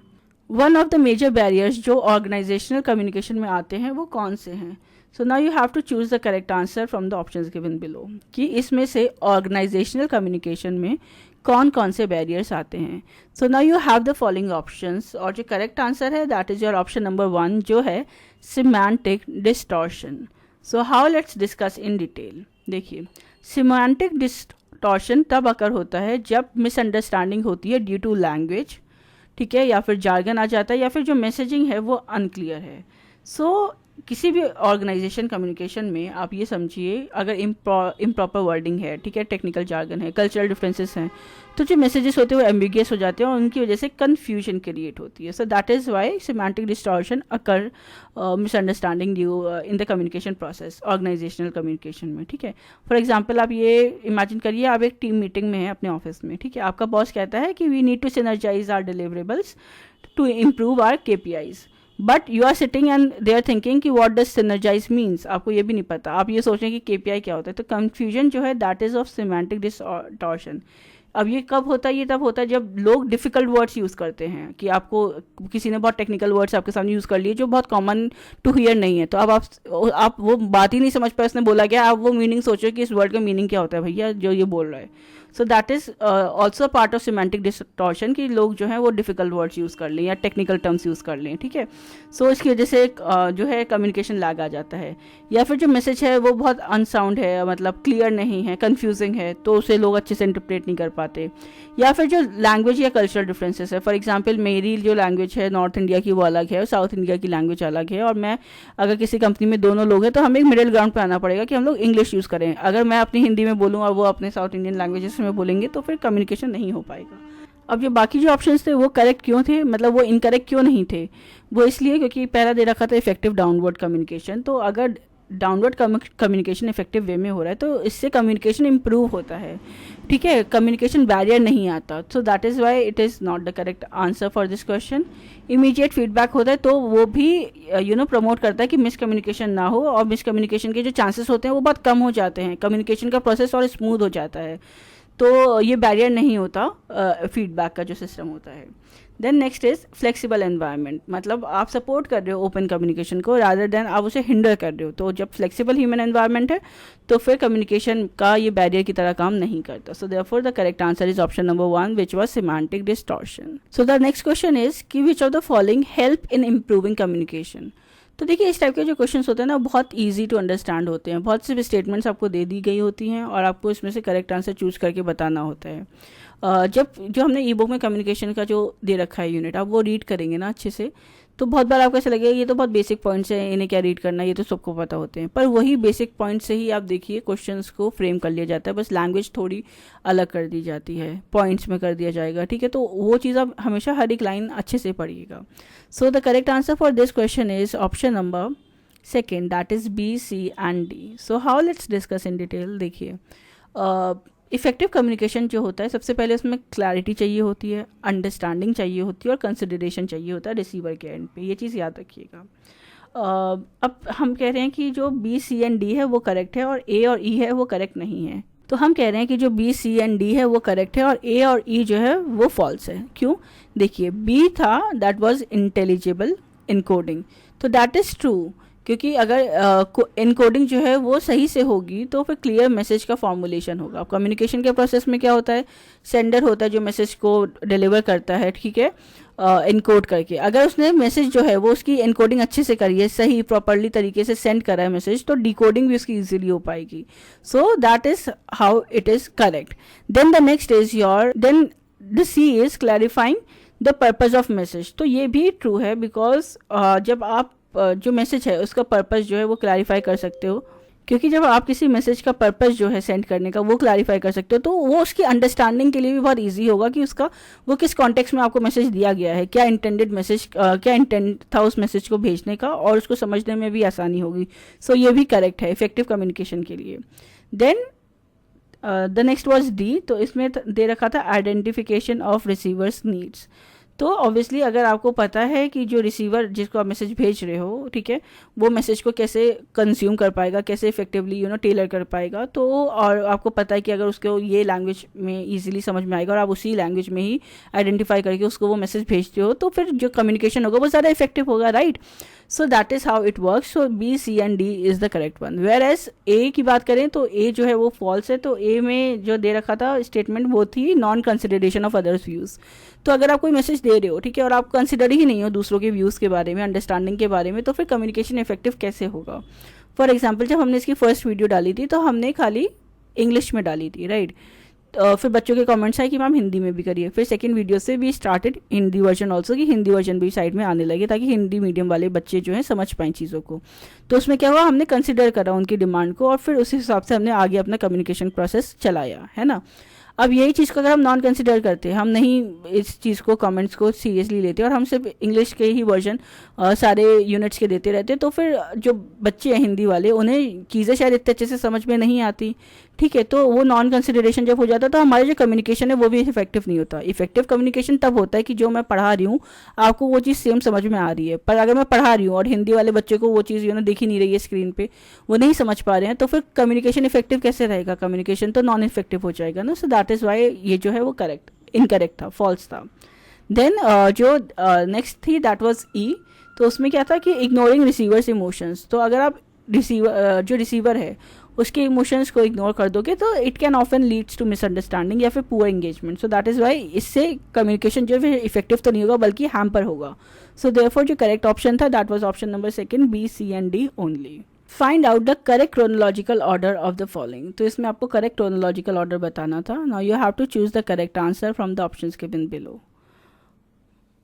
One of the major barriers जो ऑर्गेनाइजेशनल कम्युनिकेशन में आते हैं वो कौन से हैं। So now you have to choose the correct answer from the options given below, कि इसमें से ऑर्गेनाइजेशनल कम्युनिकेशन में कौन कौन से बैरियर्स आते हैं। So now you have the following options, और जो करेक्ट आंसर है that is your option number 1 जो है semantic distortion. So how let's discuss in detail. देखिए सिमेंटिक डिस्टॉर्शन तब अकर होता है जब मिसअंडरस्टैंडिंग होती है ड्यू टू लैंग्वेज, ठीक है, या फिर जार्गन आ जाता है, या फिर जो मैसेजिंग है वो अनक्लियर है। सो किसी भी ऑर्गेनाइजेशन कम्युनिकेशन में आप ये समझिए अगर इम्प्रॉपर वर्डिंग है, ठीक है, टेक्निकल जार्गन है, कल्चरल डिफरेंसेस हैं, तो जो मैसेजेस होते हैं वो एम्बिगियस हो जाते हैं और उनकी वजह से कन्फ्यूजन क्रिएट होती है। So that is why semantic distortion occur misunderstanding due in the communication process organisational communication में, ठीक है। फॉर एग्जाम्पल आप ये इमेजिन करिए आप एक टीम मीटिंग में हैं अपने ऑफिस में, ठीक है, आपका बॉस कहता है कि we need to synergise our deliverables to improve our KPIs, but you are sitting and they are thinking कि व्हाट डज सिनर्जाइज मीन्स, आपको ये भी नहीं पता, आप ये सोच रहे हैं कि KPI क्या होता है। तो कंफ्यूजन जो है that is of semantic distortion. अब ये कब होता है, ये तब होता है जब लोग डिफिकल्ट वर्ड्स यूज़ करते हैं, कि आपको किसी ने बहुत टेक्निकल वर्ड्स आपके सामने यूज़ कर लिए जो बहुत कॉमन टू हियर नहीं है, तो अब आप वो बात ही नहीं समझ पाए, उसने बोला क्या, आप वो मीनिंग सोचो कि इस वर्ड का मीनिंग क्या होता है भैया जो ये बोल रहा है। So that is also part of semantic distortion, कि लोग जो हैं वो डिफिकल्ट वर्ड्स यूज़ कर लें या टेक्निकल टर्म्स यूज़ कर लें, ठीक है। सो इसकी वजह से जो है कम्युनिकेशन लैग आ जाता है, या फिर जो मैसेज है वो बहुत अनसाउंड है, मतलब क्लियर नहीं है, कन्फ्यूजिंग है, तो उसे लोग अच्छे से इंटरप्रेट नहीं कर पाते, या फिर जो लैंग्वेज या कल्चरल डिफरेंसेस है। फॉर एग्जांपल मेरी जो लैंग्वेज है नॉर्थ इंडिया की वो अलग है और साउथ इंडिया की लैंग्वेज अलग है, और मैं अगर किसी कंपनी में दोनों लोग हैं तो हमें एक मिडिल ग्राउंड पे आना पड़ेगा कि हम लोग इंग्लिश यूज़ करें। अगर मैं अपनी हिंदी में बोलूँ और वो अपने साउथ इंडियन लैंग्वेजेस में बोलेंगे तो फिर कम्युनिकेशन नहीं हो पाएगा। अब जो बाकी जो ऑप्शंस थे वो करेक्ट क्यों थे, मतलब वो इनकरेक्ट क्यों नहीं थे, वो इसलिए क्योंकि पहला दे रखा था इफेक्टिव डाउनवर्ड कम्युनिकेशन। तो अगर डाउनवर्ड कम्युनिकेशन इफेक्टिव वे में हो रहा है तो इससे कम्युनिकेशन इंप्रूव होता है, ठीक है, कम्युनिकेशन बैरियर नहीं आता। सो that is why it is not the correct answer for this question. Immediate feedback होता है तो वो भी प्रमोट करता है कि मिसकम्युनिकेशन ना हो, और मिसकम्युनिकेशन के जो चांसेस होते हैं वो बहुत कम हो जाते हैं, कम्युनिकेशन का प्रोसेस और स्मूथ हो जाता है। तो ये बैरियर नहीं होता फीडबैक का जो सिस्टम होता है। Then next is flexible environment, मतलब आप सपोर्ट कर रहे हो ओपन कम्युनिकेशन को रादर देन आप उसे हिंडर कर रहे हो। तो जब फ्लेक्सिबल ह्यूमन एनवायरनमेंट है तो फिर कम्युनिकेशन का ये बैरियर की तरह काम नहीं करता। So therefore the correct answer is option number 1 which was semantic distortion. So the next question is कि which of the following help in improving communication. तो देखिए इस टाइप के जो क्वेश्चंस होते हैं ना बहुत इजी टू अंडरस्टैंड होते हैं। बहुत सी स्टेटमेंट्स आपको दे दी गई होती हैं और आपको इसमें से करेक्ट आंसर चूज करके बताना होता है। जब जो हमने ई बुक में कम्युनिकेशन का जो दे रखा है यूनिट, आप वो रीड करेंगे ना अच्छे से, तो बहुत बार आपको ऐसा लगेगा ये तो बहुत बेसिक पॉइंट्स हैं, इन्हें क्या रीड करना, ये तो सबको पता होते हैं। पर वही बेसिक पॉइंट से ही आप देखिए क्वेश्चंस को फ्रेम कर लिया जाता है, बस लैंग्वेज थोड़ी अलग कर दी जाती है, पॉइंट्स में कर दिया जाएगा, ठीक है। तो वो चीज़ आप हमेशा हर एक लाइन अच्छे से पढ़िएगा। So the correct answer for this question is option number second, that is B, C and D. So how let's discuss in detail. देखिए इफेक्टिव कम्युनिकेशन जो होता है सबसे पहले उसमें क्लैरिटी चाहिए होती है, अंडरस्टैंडिंग चाहिए होती है और कंसिडरेशन चाहिए होता है रिसीवर के एंड पे, ये चीज़ याद रखिएगा। अब हम कह रहे हैं कि जो बी, सी एंड डी है वो करेक्ट है और ए और ई है वो करेक्ट नहीं है। तो हम कह रहे हैं कि जो बी, सी एंड डी है वो करेक्ट है और ए और ई जो है वो फॉल्स है। क्यों? देखिए बी था दैट वाज इंटेलिजिबल इनकोडिंग, तो दैट इज़ ट्रू, क्योंकि अगर इनकोडिंग जो है वो सही से होगी तो फिर क्लियर मैसेज का फॉर्मुलेशन होगा। अब कम्युनिकेशन के प्रोसेस में क्या होता है, सेंडर होता है जो मैसेज को डिलीवर करता है, ठीक है, इनकोड करके। अगर उसने मैसेज जो है वो उसकी इनकोडिंग अच्छे से करी है, सही प्रॉपरली तरीके से सेंड करा है मैसेज, तो डिकोडिंग भी उसकी इजीली हो पाएगी। So that is how it is correct. Then the next is your, then the C is clarifying the purpose of message. तो ये भी ट्रू है बिकॉज जब आप जो मैसेज है उसका पर्पस जो है वो क्लैरिफाई कर सकते हो, क्योंकि जब आप किसी मैसेज का पर्पस जो है सेंड करने का वो क्लैरिफाई कर सकते हो तो वो उसकी अंडरस्टैंडिंग के लिए भी बहुत इजी होगा कि उसका वो किस कॉन्टेक्स्ट में आपको मैसेज दिया गया है, क्या इंटेंडेड मैसेज, क्या इंटेंट था उस मैसेज को भेजने का, और उसको समझने में भी आसानी होगी। सो ये भी करेक्ट है इफेक्टिव कम्युनिकेशन के लिए। Then the next was D, तो इसमें दे रखा था आइडेंटिफिकेशन ऑफ रिसीवर्स नीड्स। तो ऑब्वियसली अगर आपको पता है कि जो रिसीवर जिसको आप मैसेज भेज रहे हो, ठीक है, वो मैसेज को कैसे कंज्यूम कर पाएगा, कैसे इफेक्टिवली टेलर कर पाएगा, तो और आपको पता है कि अगर उसको ये लैंग्वेज में इजीली समझ में आएगा और आप उसी लैंग्वेज में ही आइडेंटिफाई करके उसको वो मैसेज भेजते हो, तो फिर जो कम्युनिकेशन होगा वो ज़्यादा इफेक्टिव होगा, right. So that is how it works. So B, C and D is the correct one. Whereas A की बात करें तो ए जो है वो फॉल्स है। तो ए में जो दे रखा था स्टेटमेंट वो थी non consideration of others views. तो अगर आप कोई मैसेज दे रहे हो, ठीक है, और आप कंसिडर ही नहीं हो दूसरों के व्यूज़ के बारे में, अंडरस्टैंडिंग के बारे में, तो फिर कम्युनिकेशन इफेक्टिव कैसे होगा। फॉर एग्जाम्पल जब हमने इसकी फर्स्ट वीडियो डाली थी तो हमने खाली इंग्लिश में डाली थी, राइट। फिर बच्चों के कमेंट्स आए कि मैम हिंदी में भी करिए। फिर सेकंड वीडियो से भी स्टार्टेड हिंदी वर्जन ऑल्सो, कि हिंदी वर्जन भी साइड में आने लगे ताकि हिंदी मीडियम वाले बच्चे जो हैं समझ पाएँ चीज़ों को। तो उसमें क्या हुआ, हमने कंसिडर करा उनकी डिमांड को और फिर उस हिसाब से हमने आगे अपना कम्युनिकेशन प्रोसेस चलाया, है ना। अब यही चीज़ को अगर हम नॉन कंसिडर करते, हम नहीं इस चीज़ को कमेंट्स को सीरियसली लेते और हम सिर्फ इंग्लिश के ही वर्जन सारे यूनिट्स के देते रहते, तो फिर जो बच्चे हैं हिंदी वाले उन्हें चीज़ें शायद इतने अच्छे से समझ में नहीं आती, ठीक है। तो वो नॉन कंसिडरेशन जब हो जाता है तो हमारा जो कम्युनिकेशन है वो भी इफेक्टिव नहीं होता। इफेक्टिव कम्युनिकेशन तब होता है कि जो मैं पढ़ा रही हूँ आपको वो चीज़ सेम समझ में आ रही है, पर अगर मैं पढ़ा रही हूँ और हिंदी वाले बच्चे को वो चीज़ दिख ही नहीं रही है स्क्रीन पे, वो नहीं समझ पा रहे हैं, तो फिर कम्युनिकेशन इफेक्टिव कैसे रहेगा, कम्युनिकेशन तो नॉन इफेक्टिव हो जाएगा ना। सो दैट इज़ वाई ये जो है वो करेक्ट इनकरेक्ट था, फॉल्स था। देन जो नेक्स्ट थी दैट वाज ई। तो उसमें क्या था कि इग्नोरिंग रिसीवर्स इमोशंस। तो अगर आप जो रिसीवर है उसके इमोशंस को इग्नोर कर दोगे तो it can often leads to misunderstanding या फिर poor engagement. So that is why इससे कम्युनिकेशन जो है इफेक्टिव तो नहीं होगा बल्कि हैम्पर होगा। सो देयरफॉर जो करेक्ट ऑप्शन था that was option number second, B, C and D only. Find out the correct chronological order of the following. तो इसमें आपको करेक्ट क्रोनोलॉजिकल ऑर्डर बताना था। Now you have to choose the correct answer from the options given below.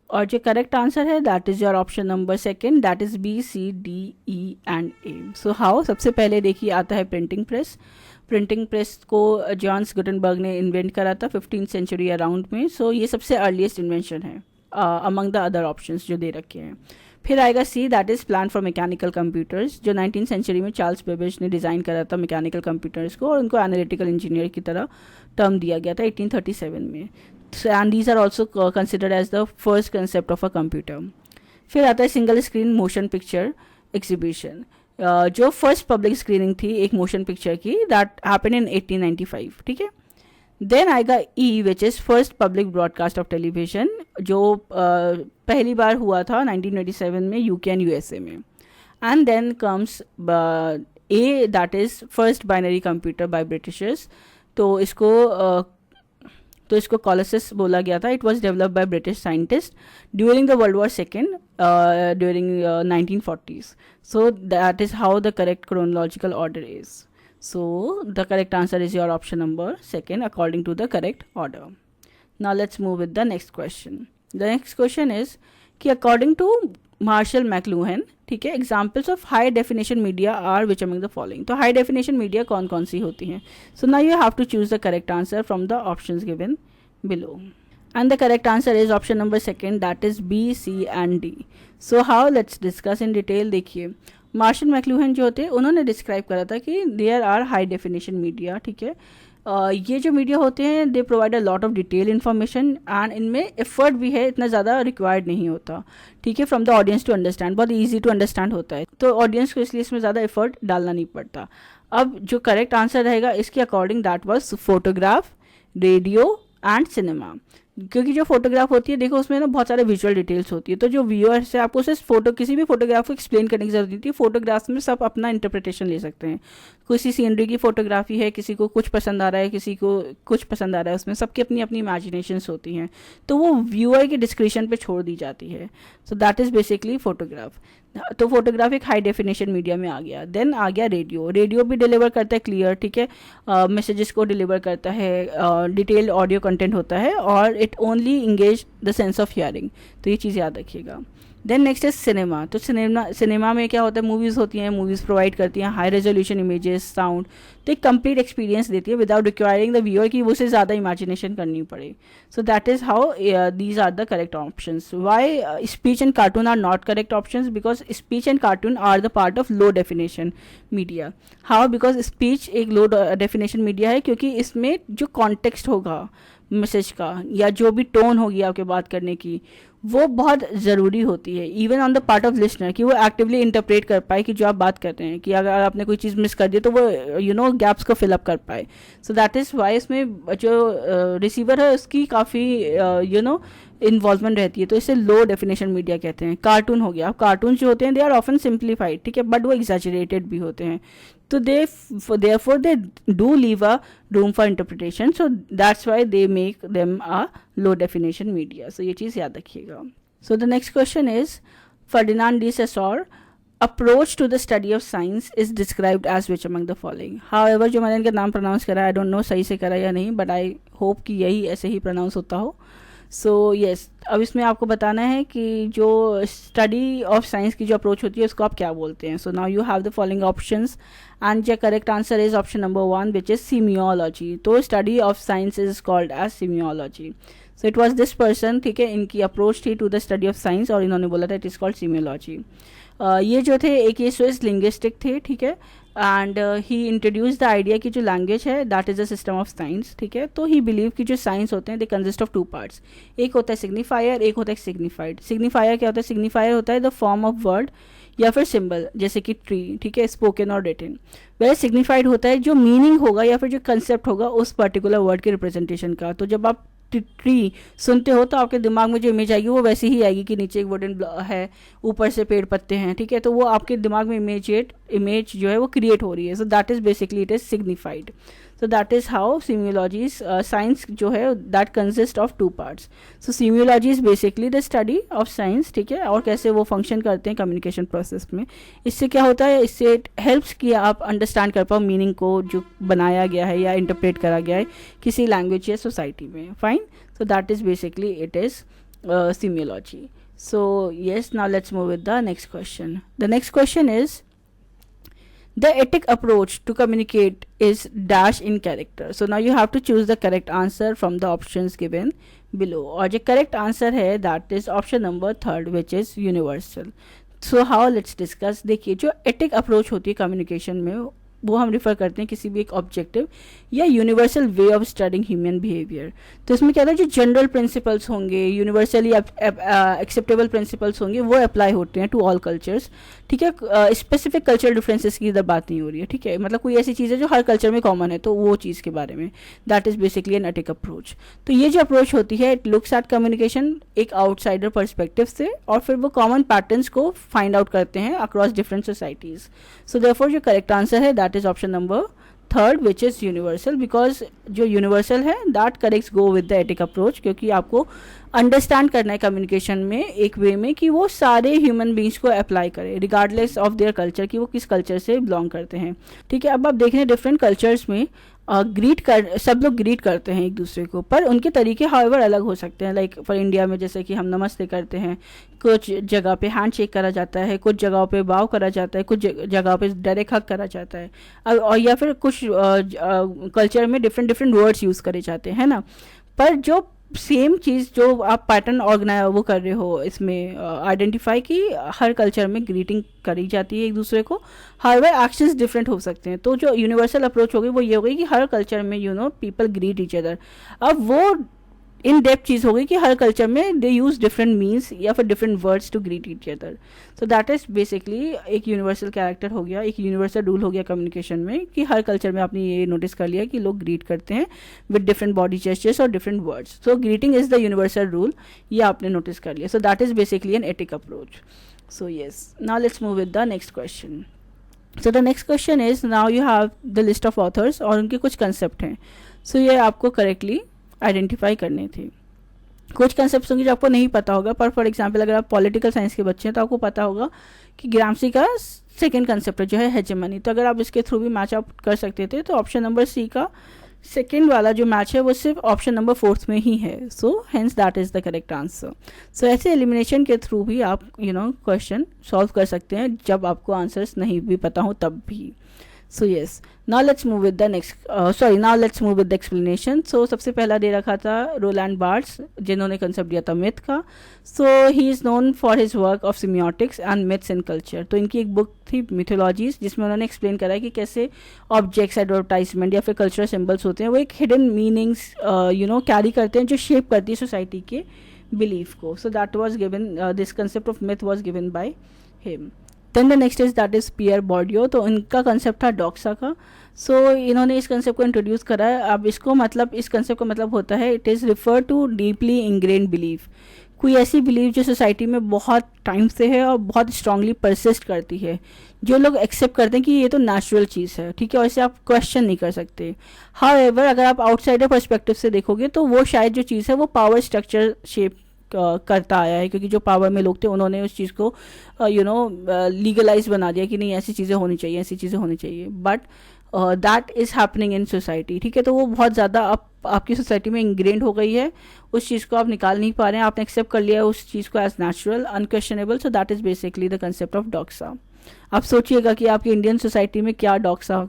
और जो correct answer है that is your option number second, that is B, C, D, E and A. So how, सबसे पहले देखिए आता है printing press. Printing press को Johannes Gutenberg ने इन्वेंट करा था 15th सेंचुरी अराउंड में। सो ये सबसे अर्लीस्ट इन्वेंशन है अमंग द अदर ऑप्शंस जो दे रखे हैं। फिर आएगा C, that is plan for mechanical computers, जो 19th सेंचुरी में चार्ल्स बेबेज ने डिज़ाइन करा था मैकेनिकल कंप्यूटर्स को और उनको एनालिटिकल इंजीनियर की तरह टर्म दिया गया था 1837 में। And these are also considered as the first concept of a computer. फिर आता है single screen motion picture exhibition, जो फर्स्ट पब्लिक स्क्रीनिंग थी एक मोशन पिक्चर की, दैट हैपेंड इन 1895, ठीक है। देन आएगा E which is first public broadcast of television, जो पहली बार हुआ था 1987 में यूके एंड यूएसए में. And then comes A that is first binary computer by Britishers. तो इसको कॉलसिस बोला गया था. It was develop by British scientist during the world war second during 1940s. So that is how the correct chronological order is. So the correct answer is your option number 2 according to the correct order. Now let's move with the next question. The next question is कि according to Marshall McLuhan, ठीक है, examples of high definition media are which among the following. तो high definition media कौन कौन सी होती हैं? So now you have to choose the correct answer from the options given below. And the correct answer is option number 2, that is B, C and D. So how, let's discuss in detail. देखिए, Marshall McLuhan जो होते हैं उन्होंने describe करा था कि there are high definition media. ठीक है, ये जो मीडिया होते हैं they provide a lot of detail information and इनमें एफर्ट भी है, इतना ज़्यादा रिक्वायर्ड नहीं होता. ठीक है, from the audience to understand, बहुत ईजी टू अंडरस्टैंड होता है, तो ऑडियंस को इसलिए इसमें ज़्यादा एफर्ट डालना नहीं पड़ता. अब जो करेक्ट आंसर रहेगा इसके according that was photograph, radio and cinema. क्योंकि जो फोटोग्राफ होती है, देखो उसमें ना बहुत सारे विजुअल डिटेल्स होती है, तो जो व्यूअर्स है आपको सिर्फ किसी भी फोटोग्राफ को एक्सप्लेन करने की जरूरत नहीं थी. फोटोग्राफ्स में सब अपना इंटरप्रिटेशन ले सकते हैं. किसी सीनरी की फोटोग्राफी है, किसी को कुछ पसंद आ रहा है, किसी को कुछ पसंद आ रहा है, उसमें सबकी अपनी अपनी इमेजिनेशंस होती हैं, तो वो व्यूअर के डिस्क्रिप्शन पे छोड़ दी जाती है. So that is basically photograph. तो फोटोग्राफ एक हाई डेफिनेशन मीडिया में आ गया. देन आ गया रेडियो. रेडियो भी डिलीवर करता है क्लियर, ठीक है, मैसेजेस को डिलीवर करता है, डिटेल्ड ऑडियो कंटेंट होता है, और it only engage the sense of hearing. तो ये चीज़ याद रखिएगा. Then next is cinema. तो सिनेमा में क्या होता है, मूवीज़ होती हैं, मूवीज़ प्रोवाइड करती हैं हाई रेजोल्यूशन इमेजेस, साउंड, तो एक कंप्लीट एक्सपीरियंस देती है विदाउट रिक्वायरिंग द व्यूअर की उसे ज़्यादा इमेजिनेशन करनी पड़े. So that is how these are the correct options. Why speech and cartoon are not correct options? Because speech and cartoon are the part of low definition media. How? Because speech एक low definition media है, क्योंकि इसमें जो context होगा message का या जो भी टोन होगी आपके बात करने की, वो बहुत ज़रूरी होती है even on the part of listener, कि वो एक्टिवली इंटरप्रेट कर पाए कि जो आप बात करते हैं, कि अगर आपने कोई चीज़ मिस कर दी तो वो गैप्स को फिलअप कर पाए. सो दैट इज़ वाई इसमें जो रिसीवर है उसकी काफ़ी इन्वॉल्वमेंट रहती है, तो इसे लो डेफिनेशन मीडिया कहते हैं. कार्टून हो गया. कार्टून जो होते हैं दे आर ऑफन सिंप्लीफाइड, ठीक है, बट वो एग्जैजरेटेड भी होते हैं, तो therefore they do leave a room for interpretation, so that's why they make them a low definition media. So ये चीज़ याद रखिएगा. So the next question is Ferdinand de Saussure approach to the study of science is described as which among the following? However, जो मैंने इनका नाम pronounce करा, I don't know सही से करा या नहीं, but I hope कि यही ऐसे ही प्रोनाउंस होता हो. सो येस, अब इसमें आपको बताना है कि जो स्टडी ऑफ साइंस की जो अप्रोच होती है उसको आप क्या बोलते हैं. So now you have the following options and the correct answer is option number 1 which is semiology. तो study of science is called as semiology. So it was this person, ठीक है, इनकी अप्रोच थी to the study of science और इन्होंने बोला था it is called सीमियोलॉजी. ये जो थे एक ये स्विस लिंग्विस्टिक थे, ठीक है, and he introduce the idea की जो लैंग्वेज है that is a system of science. ठीक है, तो ही बिलीव कि जो साइंस होते हैं दे कंसिस्ट ऑफ 2 पार्ट्स. एक होता है सिग्निफायर, एक होता है सिग्निफाइड. सिग्निफायर क्या होता है? सिग्निफायर होता है द फॉर्म ऑफ वर्ड या फिर सिंबल, जैसे कि ट्री, ठीक है, स्पोकन और रिटन. वह सिग्निफाइड होता है जो मीनिंग होगा या फिर जो कंसेप्ट होगा उस पर्टिकुलर वर्ड के रिप्रेजेंटेशन का. तो जब आप ट्री सुनते हो तो आपके दिमाग में जो इमेज आएगी वो वैसी ही आएगी कि नीचे एक वुडन है, ऊपर से पेड़ पत्ते हैं, ठीक है, तो वो आपके दिमाग में इमेज जो है वो क्रिएट हो रही है. So that is basically it is signified. So that is how semiology science जो है that consist of 2 parts. So semiology is basically the study of science, ठीक है, और कैसे वो फंक्शन करते हैं कम्युनिकेशन प्रोसेस में. इससे क्या होता है, इससे इट हेल्प्स कि आप अंडरस्टैंड कर पाओ मीनिंग को जो बनाया गया है या इंटरप्रेट करा गया है किसी लैंग्वेज या सोसाइटी में. Fine. So that is basically it is semiology. So yes, now let's move with the next question. The next question is the ethic approach to communicate is dash in character. So now you have to choose the correct answer from the options given below. और जो correct answer है that is option number 3 which is universal. So how, let's discuss. देखिए, जो ethic approach होती है communication में वो हम रिफ़र करते हैं किसी भी एक ऑब्जेक्टिव या universal way of studying human behaviour. तो इसमें क्या था, जो जनरल प्रिंसिपल्स होंगे, यूनिवर्सली एक्सेप्टेबल प्रिंसिपल्स होंगे, वो अप्लाई होते हैं टू ऑल कल्चर्स. ठीक है, स्पेसिफिक कल्चरल डिफरेंसेस की इधर बात नहीं हो रही है, ठीक है, मतलब कोई ऐसी चीज़ है जो हर कल्चर में कॉमन है तो वो चीज़ के बारे में, that is basically an etic approach. तो ये जो अप्रोच होती है इट लुक्स एट कम्युनिकेशन एक आउटसाइडर पर्सपेक्टिव से, और फिर वो कॉमन पैटर्न्स को फाइंड आउट करते हैं across different societies. So therefore जो करेक्ट आंसर है that is option number third which is universal, because जो यूनिवर्सल है that corrects go with the etic approach, क्योंकि आपको अंडरस्टैंड करना है कम्युनिकेशन में एक वे में कि वो सारे ह्यूमन बींग्स को अप्लाई करें रिगार्डलेस ऑफ देयर कल्चर, कि वो किस कल्चर से बिलोंग करते हैं, ठीक है। अब आप देख रहे हैं डिफरेंट कल्चर्स में सब लोग ग्रीट करते हैं एक दूसरे को, पर उनके तरीके हाउएवर अलग हो सकते हैं। लाइक फॉर इंडिया में जैसे कि हम नमस्ते करते हैं, कुछ जगह पे हैंड शेक करा जाता है, कुछ जगहों पे बाव करा जाता है, कुछ जगह पे डायरेक्ट हक करा जाता है, और या फिर कुछ कल्चर में डिफरेंट डिफरेंट वर्ड्स यूज़ करे जाते हैं ना। पर जो सेम चीज़ जो आप पैटर्न वो कर रहे हो इसमें आइडेंटिफाई की हर कल्चर में ग्रीटिंग करी जाती है एक दूसरे को, हर एक्शंस डिफरेंट हो सकते हैं। तो जो यूनिवर्सल अप्रोच होगी वो ये होगी कि हर कल्चर में पीपल ग्रीट ईच अदर। अब वो इन डेप्थ चीज़ हो गई कि हर कल्चर में दे यूज़ डिफरेंट मीन्स या फिर different words to greet each other. So that is basically एक यूनिवर्सल कैरेक्टर हो गया, एक यूनिवर्सल रूल हो गया कम्युनिकेशन में, कि हर कल्चर में आपने ये नोटिस कर लिया कि लोग ग्रीट करते हैं विद डिफरेंट बॉडी जेस्चर्स और different words. So greeting is the universal rule, ये आपने नोटिस कर लिया। So that is basically an etic approach. So yes, now let's move with the next question. So the next question is, now you have the list of authors और उनके कुछ concept हैं। सो ये आपको करेक्टली आइडेंटिफाई करने थे। कुछ concept होंगे जो आपको नहीं पता होगा, पर फॉर एग्जांपल अगर आप पॉलिटिकल साइंस के बच्चे हैं तो आपको पता होगा कि ग्राम्सी का सेकंड कंसेप्ट जो है हेजेमनी, तो अगर आप इसके थ्रू भी मैच अप कर सकते थे तो ऑप्शन नंबर सी का सेकेंड वाला जो मैच है वो सिर्फ ऑप्शन नंबर फोर्थ में ही है। So hence that is the correct answer. So ऐसे एलिमिनेशन के थ्रू भी आप क्वेश्चन सॉल्व कर सकते हैं जब आपको आंसर्स नहीं भी पता हो तब भी। So yes, now let's move with the next now let's move with the explanation. So सबसे पहला दे रखा था रोलैंड बार्ट्स, जिन्होंने कंसेप्ट दिया था मिथ का। So he is known for his work of semiotics and myths in culture. तो इनकी एक बुक थी मिथोलॉजीज, जिसमें उन्होंने एक्सप्लेन करा है कि कैसे ऑब्जेक्ट्स, एडवर्टाइजमेंट या फिर कल्चरल सिम्बल्स होते हैं वो एक हिडन मीनिंग्स कैरी करते हैं जो शेप करती है सोसाइटी के बिलीफ को। So that was given, this concept of myth was given by him. Then the next is that is Pierre Bourdieu. तो इनका कंसेप्ट था डॉक्सा का। सो इन्होंने इस कंसेप्ट को इंट्रोड्यूस करा है। अब इसको मतलब इस कंसेप्ट का मतलब होता है it is refer to deeply ingrain belief, कोई ऐसी बिलीफ जो सोसाइटी में बहुत टाइम से है और बहुत स्ट्रांगली परसिस्ट करती है, जो लोग एक्सेप्ट करते हैं कि ये तो नेचुरल चीज़ है, ठीक है, और इसे आप क्वेश्चन नहीं कर सकते। हाउएवर अगर आप आउटसाइडर पर्सपेक्टिव से देखोगे तो वो शायद जो चीज़ है वो पावर स्ट्रक्चर शेप करता आया है, क्योंकि जो पावर में लोग थे उन्होंने उस चीज़ को लीगलाइज बना दिया कि नहीं ऐसी चीज़ें होनी चाहिए, ऐसी चीज़ें होनी चाहिए। But that is happening in society, ठीक है। तो वो बहुत ज़्यादा आपकी सोसाइटी में इंग्रेंड हो गई है, उस चीज़ को आप निकाल नहीं पा रहे हैं, आपने एक्सेप्ट कर लिया है उस चीज़ को as natural, unquestionable. So that is basically the concept of doxa. आप सोचिएगा कि आपकी इंडियन सोसाइटी में क्या डॉक्सा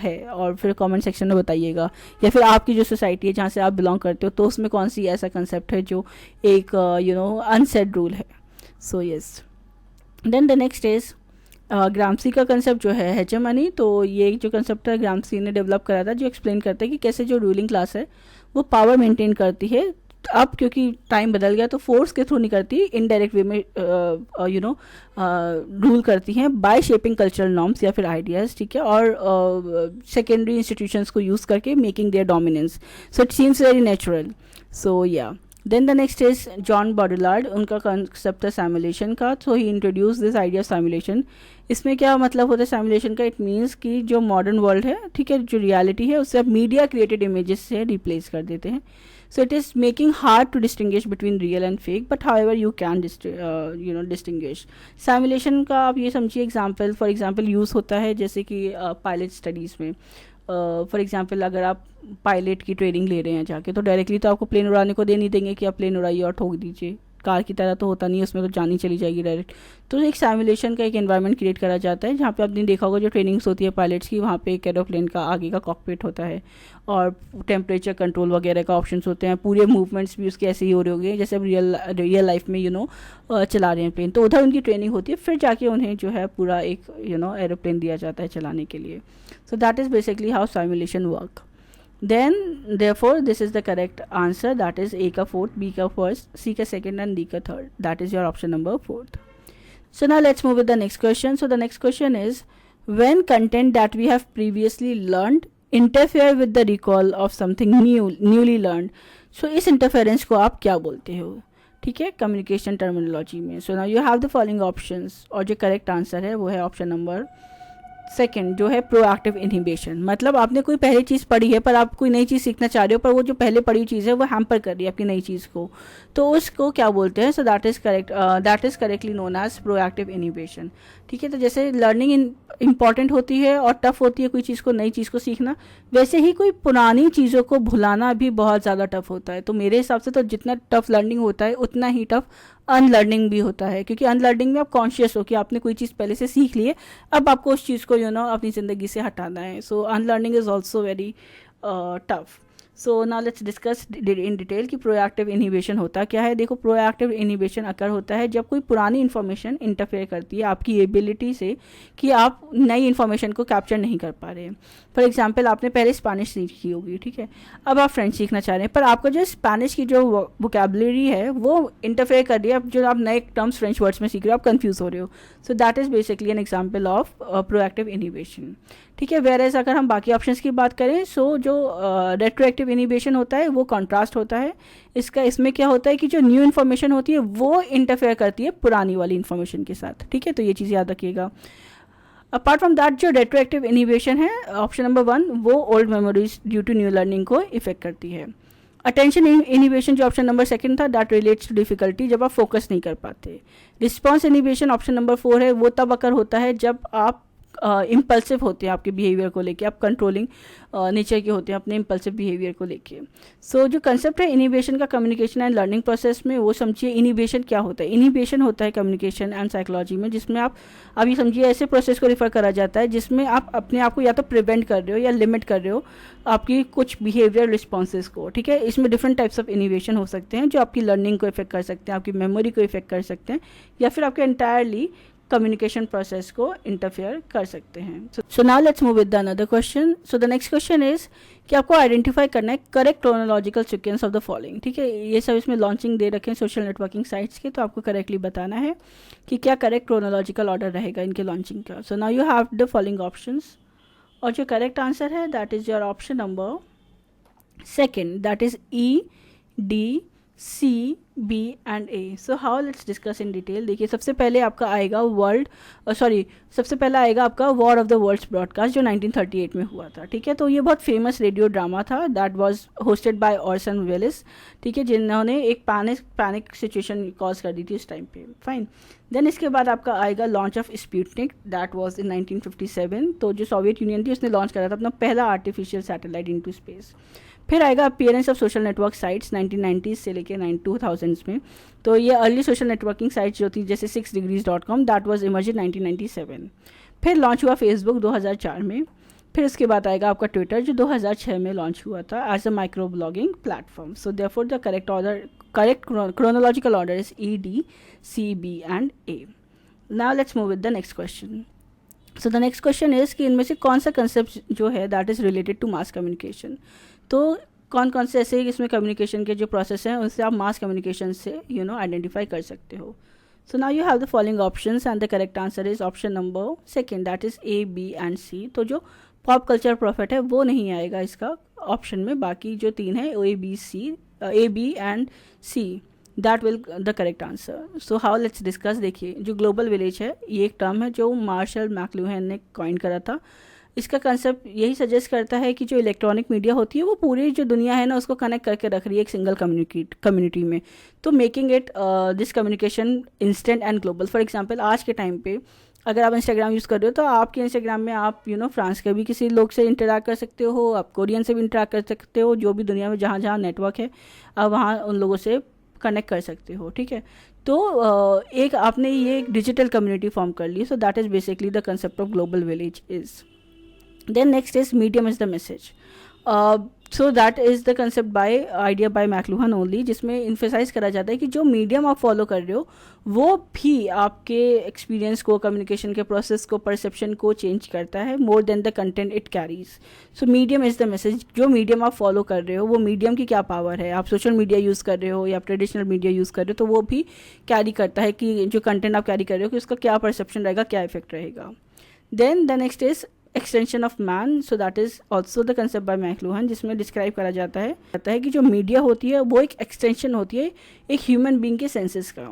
है और फिर कमेंट सेक्शन में बताइएगा, या फिर आपकी जो सोसाइटी है जहाँ से आप बिलोंग करते हो तो उसमें कौन सी ऐसा कंसेप्ट है जो एक अनसेड रूल है। So yes, then the next is Gramsci का कंसेप्ट जो है हेजेमनी। तो ये जो कंसेप्ट है ग्राम्सी ने डेवलप करा था, जो एक्सप्लेन करता है कि कैसे जो रूलिंग क्लास है वो पावर मेंटेन करती है। अब क्योंकि टाइम बदल गया तो फोर्स के थ्रू नहीं करती, इनडायरेक्ट वे में रूल करती हैं बाय शेपिंग कल्चरल नॉर्म्स या फिर आइडियाज़, ठीक है, और सेकेंडरी इंस्टीट्यूशंस को यूज़ करके making their dominance. So it seems very natural. So yeah then the next is Jean Baudrillard, उनका कंसेप्ट है सैमुलेशन का। So he introduce this idea of simulation. इसमें क्या मतलब होता है सैमुलेशन का? इट मीन्स कि जो मॉडर्न वर्ल्ड है, ठीक है, जो रियलिटी है उससे आप मीडिया क्रिएटेड इमेजेस से रिप्लेस कर देते हैं। So it is making hard to distinguish between real and fake, but however you can distinguish. Simulation का आप ये समझिए एग्जाम्पल, फॉर एग्जाम्पल यूज़ होता है जैसे कि पायलट स्टडीज़ में। फॉर एग्जाम्पल अगर आप पायलट की ट्रेनिंग ले रहे हैं जाके, तो डायरेक्टली तो आपको प्लेन उड़ाने को दे नहीं देंगे कि आप प्लेन उड़ाइए और ठोक दीजिए, कार की तरह तो होता नहीं है, उसमें तो जानी चली जाएगी डायरेक्ट। तो एक सिमुलेशन का एक एनवायरनमेंट क्रिएट करा जाता है जहाँ पे आपने देखा होगा जो ट्रेनिंग्स होती है पायलट्स की, वहाँ पे एक एरोप्लेन का आगे का कॉकपिट होता है और टेम्परेचर कंट्रोल वगैरह का ऑप्शंस होते हैं, पूरे मूवमेंट्स भी उसके ऐसे ही हो रहे होंगे जैसे अब रियल लाइफ में चला रहे हैं प्लेन। तो उधर उनकी ट्रेनिंग होती है, फिर जाके उन्हें जो है पूरा एक एरोप्लेन दिया जाता है चलाने के लिए। So that is basically how simulation work. Then therefore this is the correct answer, that is A का fourth, B का first, C का second and D का third, that is your option number fourth. So now let's move with the next question. So the next question is, when content that we have previously learned interfere with the recall of something newly learned. So इस interference को आप क्या बोलते हो, ठीक है, communication terminology में. So now you have the following options, और जो करेक्ट आंसर है वो है ऑप्शन नंबर सेकंड, जो है प्रोएक्टिव इनहिबिशन. मतलब आपने कोई पहली चीज़ पढ़ी है पर आप कोई नई चीज़ सीखना चाह रहे हो, पर वो जो पहले पढ़ी चीज़ है वो हैम्पर कर रही है आपकी नई चीज़ को, तो उसको क्या बोलते हैं. So that is correct, that is correctly known as proactive inhibition. ठीक है, तो जैसे लर्निंग इंपॉर्टेंट होती है और टफ होती है कोई चीज़ को, नई चीज़ को सीखना, वैसे ही कोई पुरानी चीज़ों को भुलाना भी बहुत ज़्यादा टफ होता है. तो मेरे हिसाब से तो जितना टफ लर्निंग होता है उतना ही टफ अनलर्निंग भी होता है, क्योंकि अनलर्निंग में आप कॉन्शियस हो कि आपने कोई चीज़ पहले से सीख ली है, अब आपको उस चीज़ को अपनी ज़िंदगी से हटाना है. So unlearning is also very tough. So now let's discuss in detail कि प्रोएक्टिव इनहिबिशन होता क्या है. देखो, प्रोएक्टिव इनहिबिशन अकर होता है जब कोई पुरानी इन्फॉर्मेशन इंटरफेयर करती है आपकी एबिलिटी से कि आप नई इन्फॉर्मेशन को कैप्चर नहीं कर पा रहे हैं. फॉर एग्जांपल, आपने पहले स्पेनिश सीखी होगी, ठीक है, अब आप फ्रेंच सीखना चाह रहे हैं, पर आपका जो स्पेनिश की जो वोकेबलरी है वो इंटरफेयर कर रही है. अब जो आप नए टर्म्स फ्रेंच वर्ड्स में सीख रहे हो, आप कंफ्यूज हो रहे हो. सो that is basically an example of proactive inhibition. ठीक है, वेयर अगर हम बाकी ऑप्शंस की बात करें, सो जो रेट्रोएक्टिव इनहिबिशन होता है वो कॉन्ट्रास्ट होता है. इसमें क्या होता है कि जो न्यू इन्फॉर्मेशन होती है वो इंटरफेयर करती है पुरानी वाली इन्फॉर्मेशन के साथ. ठीक है, तो ये चीज़ याद रखिएगा. अपार्ट फ्रॉम दैट, जो रेट्रोएक्टिव इनहिबिशन है, ऑप्शन नंबर 1, वो old memories due to new learning को इफेक्ट करती है. अटेंशन इनहिबिशन जो ऑप्शन नंबर 2 था, दैट रिलेट्स टू डिफिकल्टी, जब आप फोकस नहीं कर पाते. रिस्पॉन्स इनहिबिशन ऑप्शन नंबर 4 है, वो तब अकर होता है जब आप इम्पल्सिव होते हैं आपके बिहेवियर को लेके, आप कंट्रोलिंग नेचर के होते हैं अपने इम्पल्सिव बिहेवियर को लेके. सो जो कंसेप्ट है इनहिबिशन का कम्युनिकेशन एंड लर्निंग प्रोसेस में, वो समझिए इनहिबिशन क्या होता है. इनहिबिशन होता है कम्युनिकेशन एंड साइकोलॉजी में, जिसमें आप अभी समझिए ऐसे प्रोसेस को रिफर करा जाता है जिसमें आप अपने आप को या तो प्रिवेंट कर रहे हो या लिमिट कर रहे हो आपकी कुछ बिहेवियर रिस्पॉन्सेज को. ठीक है, इसमें डिफरेंट टाइप्स ऑफ इनहिबिशन हो सकते हैं जो आपकी लर्निंग को इफेक्ट कर सकते हैं, आपकी मेमोरी को इफेक्ट कर सकते हैं, या फिर आपके एंटायरली कम्युनिकेशन प्रोसेस को इंटरफेयर कर सकते हैं. So now let's move with the another question. So the next question is कि आपको आइडेंटिफाई करना है correct chronological sequence of the following. ठीक है, ये सब इसमें लॉन्चिंग दे रखे हैं सोशल नेटवर्किंग साइट्स के, तो आपको करेक्टली बताना है कि क्या करेक्ट क्रोनोलॉजिकल ऑर्डर रहेगा इनके लॉन्चिंग का. So now you have the following options, और जो करेक्ट आंसर है that is your option number 2, that is ED C B and A. So how let's discuss in detail. देखिए, सबसे पहले आपका आएगा सबसे पहला आएगा आपका War of the Worlds broadcast, जो 1938 में हुआ था. ठीक है, तो ये बहुत फेमस रेडियो ड्रामा था, that was hosted by Orson Welles. ठीक है, जिन्होंने एक पैनिक सिचुएशन कॉज कर दी थी उस टाइम पे. फाइन. देन इसके बाद आपका आएगा launch of Sputnik, that was in 1957. तो जो सोवियत यूनियन थी उसने लॉन्च करा था अपना पहला आर्टिफिशियल सैटेलाइट इनटू स्पेस. फिर आएगा appearance of social network sites 1990s से लेके 2000s में. तो ये अर्ली सोशल नेटवर्किंग साइट्स जो थी, जैसे 6degrees.com, दैट वाज इमर्ज इन 1997. फिर लॉन्च हुआ फेसबुक 2004 में. फिर उसके बाद आएगा आपका ट्विटर, जो 2006 में लॉन्च हुआ था as a micro blogging platform. So therefore the correct chronological order is ED C B and A. Now let's move with the next question. So the next question is कि इनमें से कौन सा concept जो है that is related to mass communication. तो कौन कौन से ऐसे इसमें कम्युनिकेशन के जो प्रोसेस हैं उनसे आप मास कम्युनिकेशन से आइडेंटिफाई कर सकते हो. सो now you have the following options and the correct answer is option number 2, that is A B and C. तो जो पॉप कल्चर प्रॉफिट है वो नहीं आएगा इसका ऑप्शन में, बाकी जो 3 है A B and C, that will the correct answer. So how let's discuss. देखिए, जो ग्लोबल विलेज है ये एक टर्म है जो मार्शल मैकलुहान ने कॉइन करा था. इसका कंसेप्ट यही सजेस्ट करता है कि जो इलेक्ट्रॉनिक मीडिया होती है वो पूरी जो दुनिया है ना उसको कनेक्ट करके रख रही है एक सिंगल कम्युनिटी में, तो making it this communication instant and global. For example, आज के टाइम पे अगर आप इंस्टाग्राम यूज़ कर रहे हो तो आपके इंस्टाग्राम में आप फ्रांस के भी किसी लोग से इंटरैक्ट कर सकते हो, आप कोरियन से भी इंटरैक्ट कर सकते हो, जो भी दुनिया में जहाँ जहाँ नेटवर्क है आप वहाँ उन लोगों से कनेक्ट कर सकते हो. ठीक है, तो एक आपने ये एक डिजिटल कम्युनिटी फॉर्म कर ली. So that is basically the concept of global village is. Then next is medium is the message, so that is the concept by idea by McLuhan only, जिसमें इन्फेसाइज करा जाता है कि जो medium आप follow कर रहे हो वो भी आपके एक्सपीरियंस को, कम्युनिकेशन के प्रोसेस को, परसेप्शन को चेंज करता है more than the content it carries. So medium is the message. जो मीडियम आप फॉलो कर रहे हो वो मीडियम की क्या पावर है, आप सोशल मीडिया यूज़ कर रहे हो या ट्रेडिशनल मीडिया यूज़ कर रहे हो, तो वो भी कैरी करता है कि जो कंटेंट आप कैरी कर रहे हो कि उसका क्या परसेप्शन रहेगा, क्या इफेक्ट रहेगा। Then the next is extension of man. So that is also the concept by McLuhan, जिसमें डिस्क्राइब करा जाता है कि जो मीडिया होती है वो एक एक्सटेंशन होती है एक ह्यूमन बीइंग के सेंसेस का।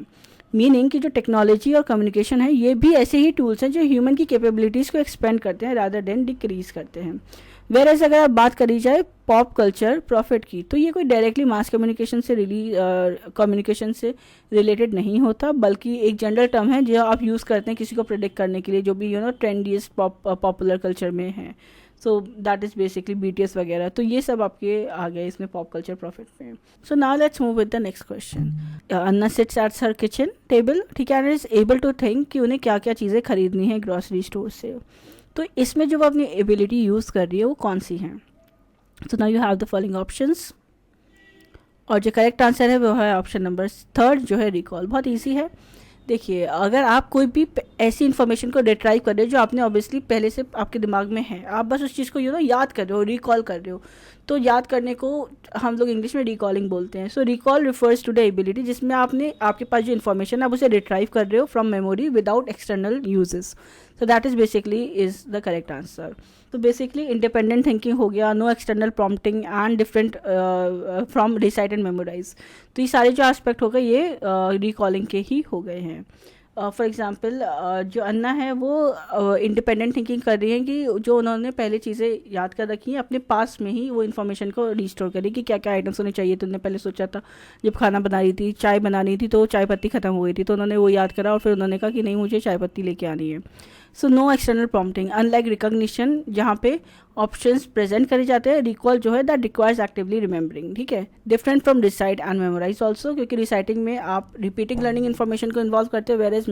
मीनिंग कि जो टेक्नोलॉजी और कम्युनिकेशन है ये भी ऐसे ही टूल्स हैं जो ह्यूमन की कैपेबिलिटीज़ को एक्सपेंड करते हैं रादर देन डिक्रीज करते हैं। वेरएज अगर आप बात करी जाए पॉप कल्चर प्रॉफिट की, तो ये कोई डायरेक्टली मास कम्युनिकेशन से रिलेटेड नहीं होता, बल्कि एक जनरल टर्म है जो आप यूज़ करते हैं किसी को प्रेडिक्ट करने के लिए, जो भी ट्रेंडीस्ट पॉपुलर कल्चर में है। So that is basically BTS वगैरह। तो ये सब आपके आ गए इसमें पॉप कल्चर प्रॉफिट में। So now let's move with the next question. Anna sits at her kitchen table, ठीक है, and is able to think कि उन्हें क्या क्या चीज़ें खरीदनी है ग्रॉसरी स्टोर से। तो इसमें जो वो अपनी एबिलिटी यूज़ कर रही है वो कौन सी है। So now you have the following options, और जो करेक्ट आंसर है वो है ऑप्शन नंबर 3 जो है रिकॉल। बहुत ईजी है। देखिए, अगर आप कोई भी ऐसी इन्फॉर्मेशन को रिट्राइव कर रहे हो जो आपने ऑब्वियसली पहले से आपके दिमाग में है, आप बस उस चीज़ को याद कर रहे हो, रिकॉल कर रहे हो, तो याद करने को हम लोग इंग्लिश में रिकॉलिंग बोलते हैं। So recall refers to the ability जिसमें आपके पास जो इन्फॉर्मेशन है आप उसे रिट्राइव कर रहे हो from memory without external uses. So that is basically is the correct answer. तो बेसिकली इंडिपेंडेंट थिंकिंग हो गया, no external prompting and different from recite and memorise. तो ये सारे जो एस्पेक्ट हो गए ये रिकॉलिंग के ही हो गए हैं। फॉर एग्ज़ाम्पल जो अन्ना है वो इंडिपेंडेंट थिंकिंग कर रही हैं कि जो उन्होंने पहले चीज़ें याद कर रखी हैं अपने पास में ही वो इन्फॉर्मेशन को रिस्टोर करी कि क्या क्या आइटम्स होने चाहिए। तो उन्होंने पहले सोचा था जब खाना बना रही थी, चाय बना रही थी, तो चाय पत्ती ख़त्म हो गई थी, तो उन्होंने वो याद करा और फिर उन्होंने कहा कि नहीं मुझे चाय पत्ती लेके आनी है। So no external prompting, unlike recognition जहाँ पे ऑप्शंस प्रेजेंट करे जाते हैं, रिकॉल जो है दैट रिक्वायर्स एक्टिवली रिमेंबरिंग, ठीक है। Different from recite and memorise also, क्योंकि रिसाइटिंग में आप रिपीटिंग लर्निंग इन्फॉर्मेशन को इन्वॉल्व करते हो, वेयर एज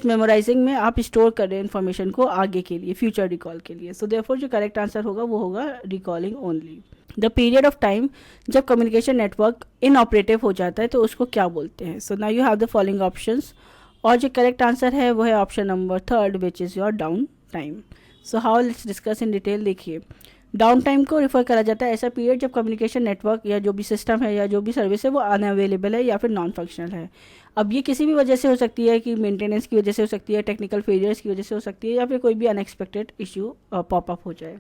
मेमोराइजिंग में आप स्टोर कर रहे हैं इन्फॉर्मेशन को आगे के लिए, फ्यूचर रिकॉल के लिए। सो देयरफॉर जो करेक्ट आंसर होगा वो होगा recalling only. The period of time जब कम्युनिकेशन नेटवर्क इनऑपरेटिव हो जाता है तो उसको क्या बोलते हैं। So now you have the following options, और जो करेक्ट आंसर है वो है option number 3 which is your down time. So how let's discuss in detail. देखिए, डाउन टाइम को रिफर करा जाता है ऐसा पीरियड जब कम्युनिकेशन नेटवर्क या जो भी सिस्टम है या जो भी सर्विस है वो अनअवेलेबल है या फिर नॉन फंक्शनल है। अब ये किसी भी वजह से हो सकती है कि मेंटेनेंस की वजह से हो सकती है, टेक्निकल फेलियर्स की वजह से हो सकती है, या फिर कोई भी अनएक्सपेक्टेड इशू पॉप अप हो जाए।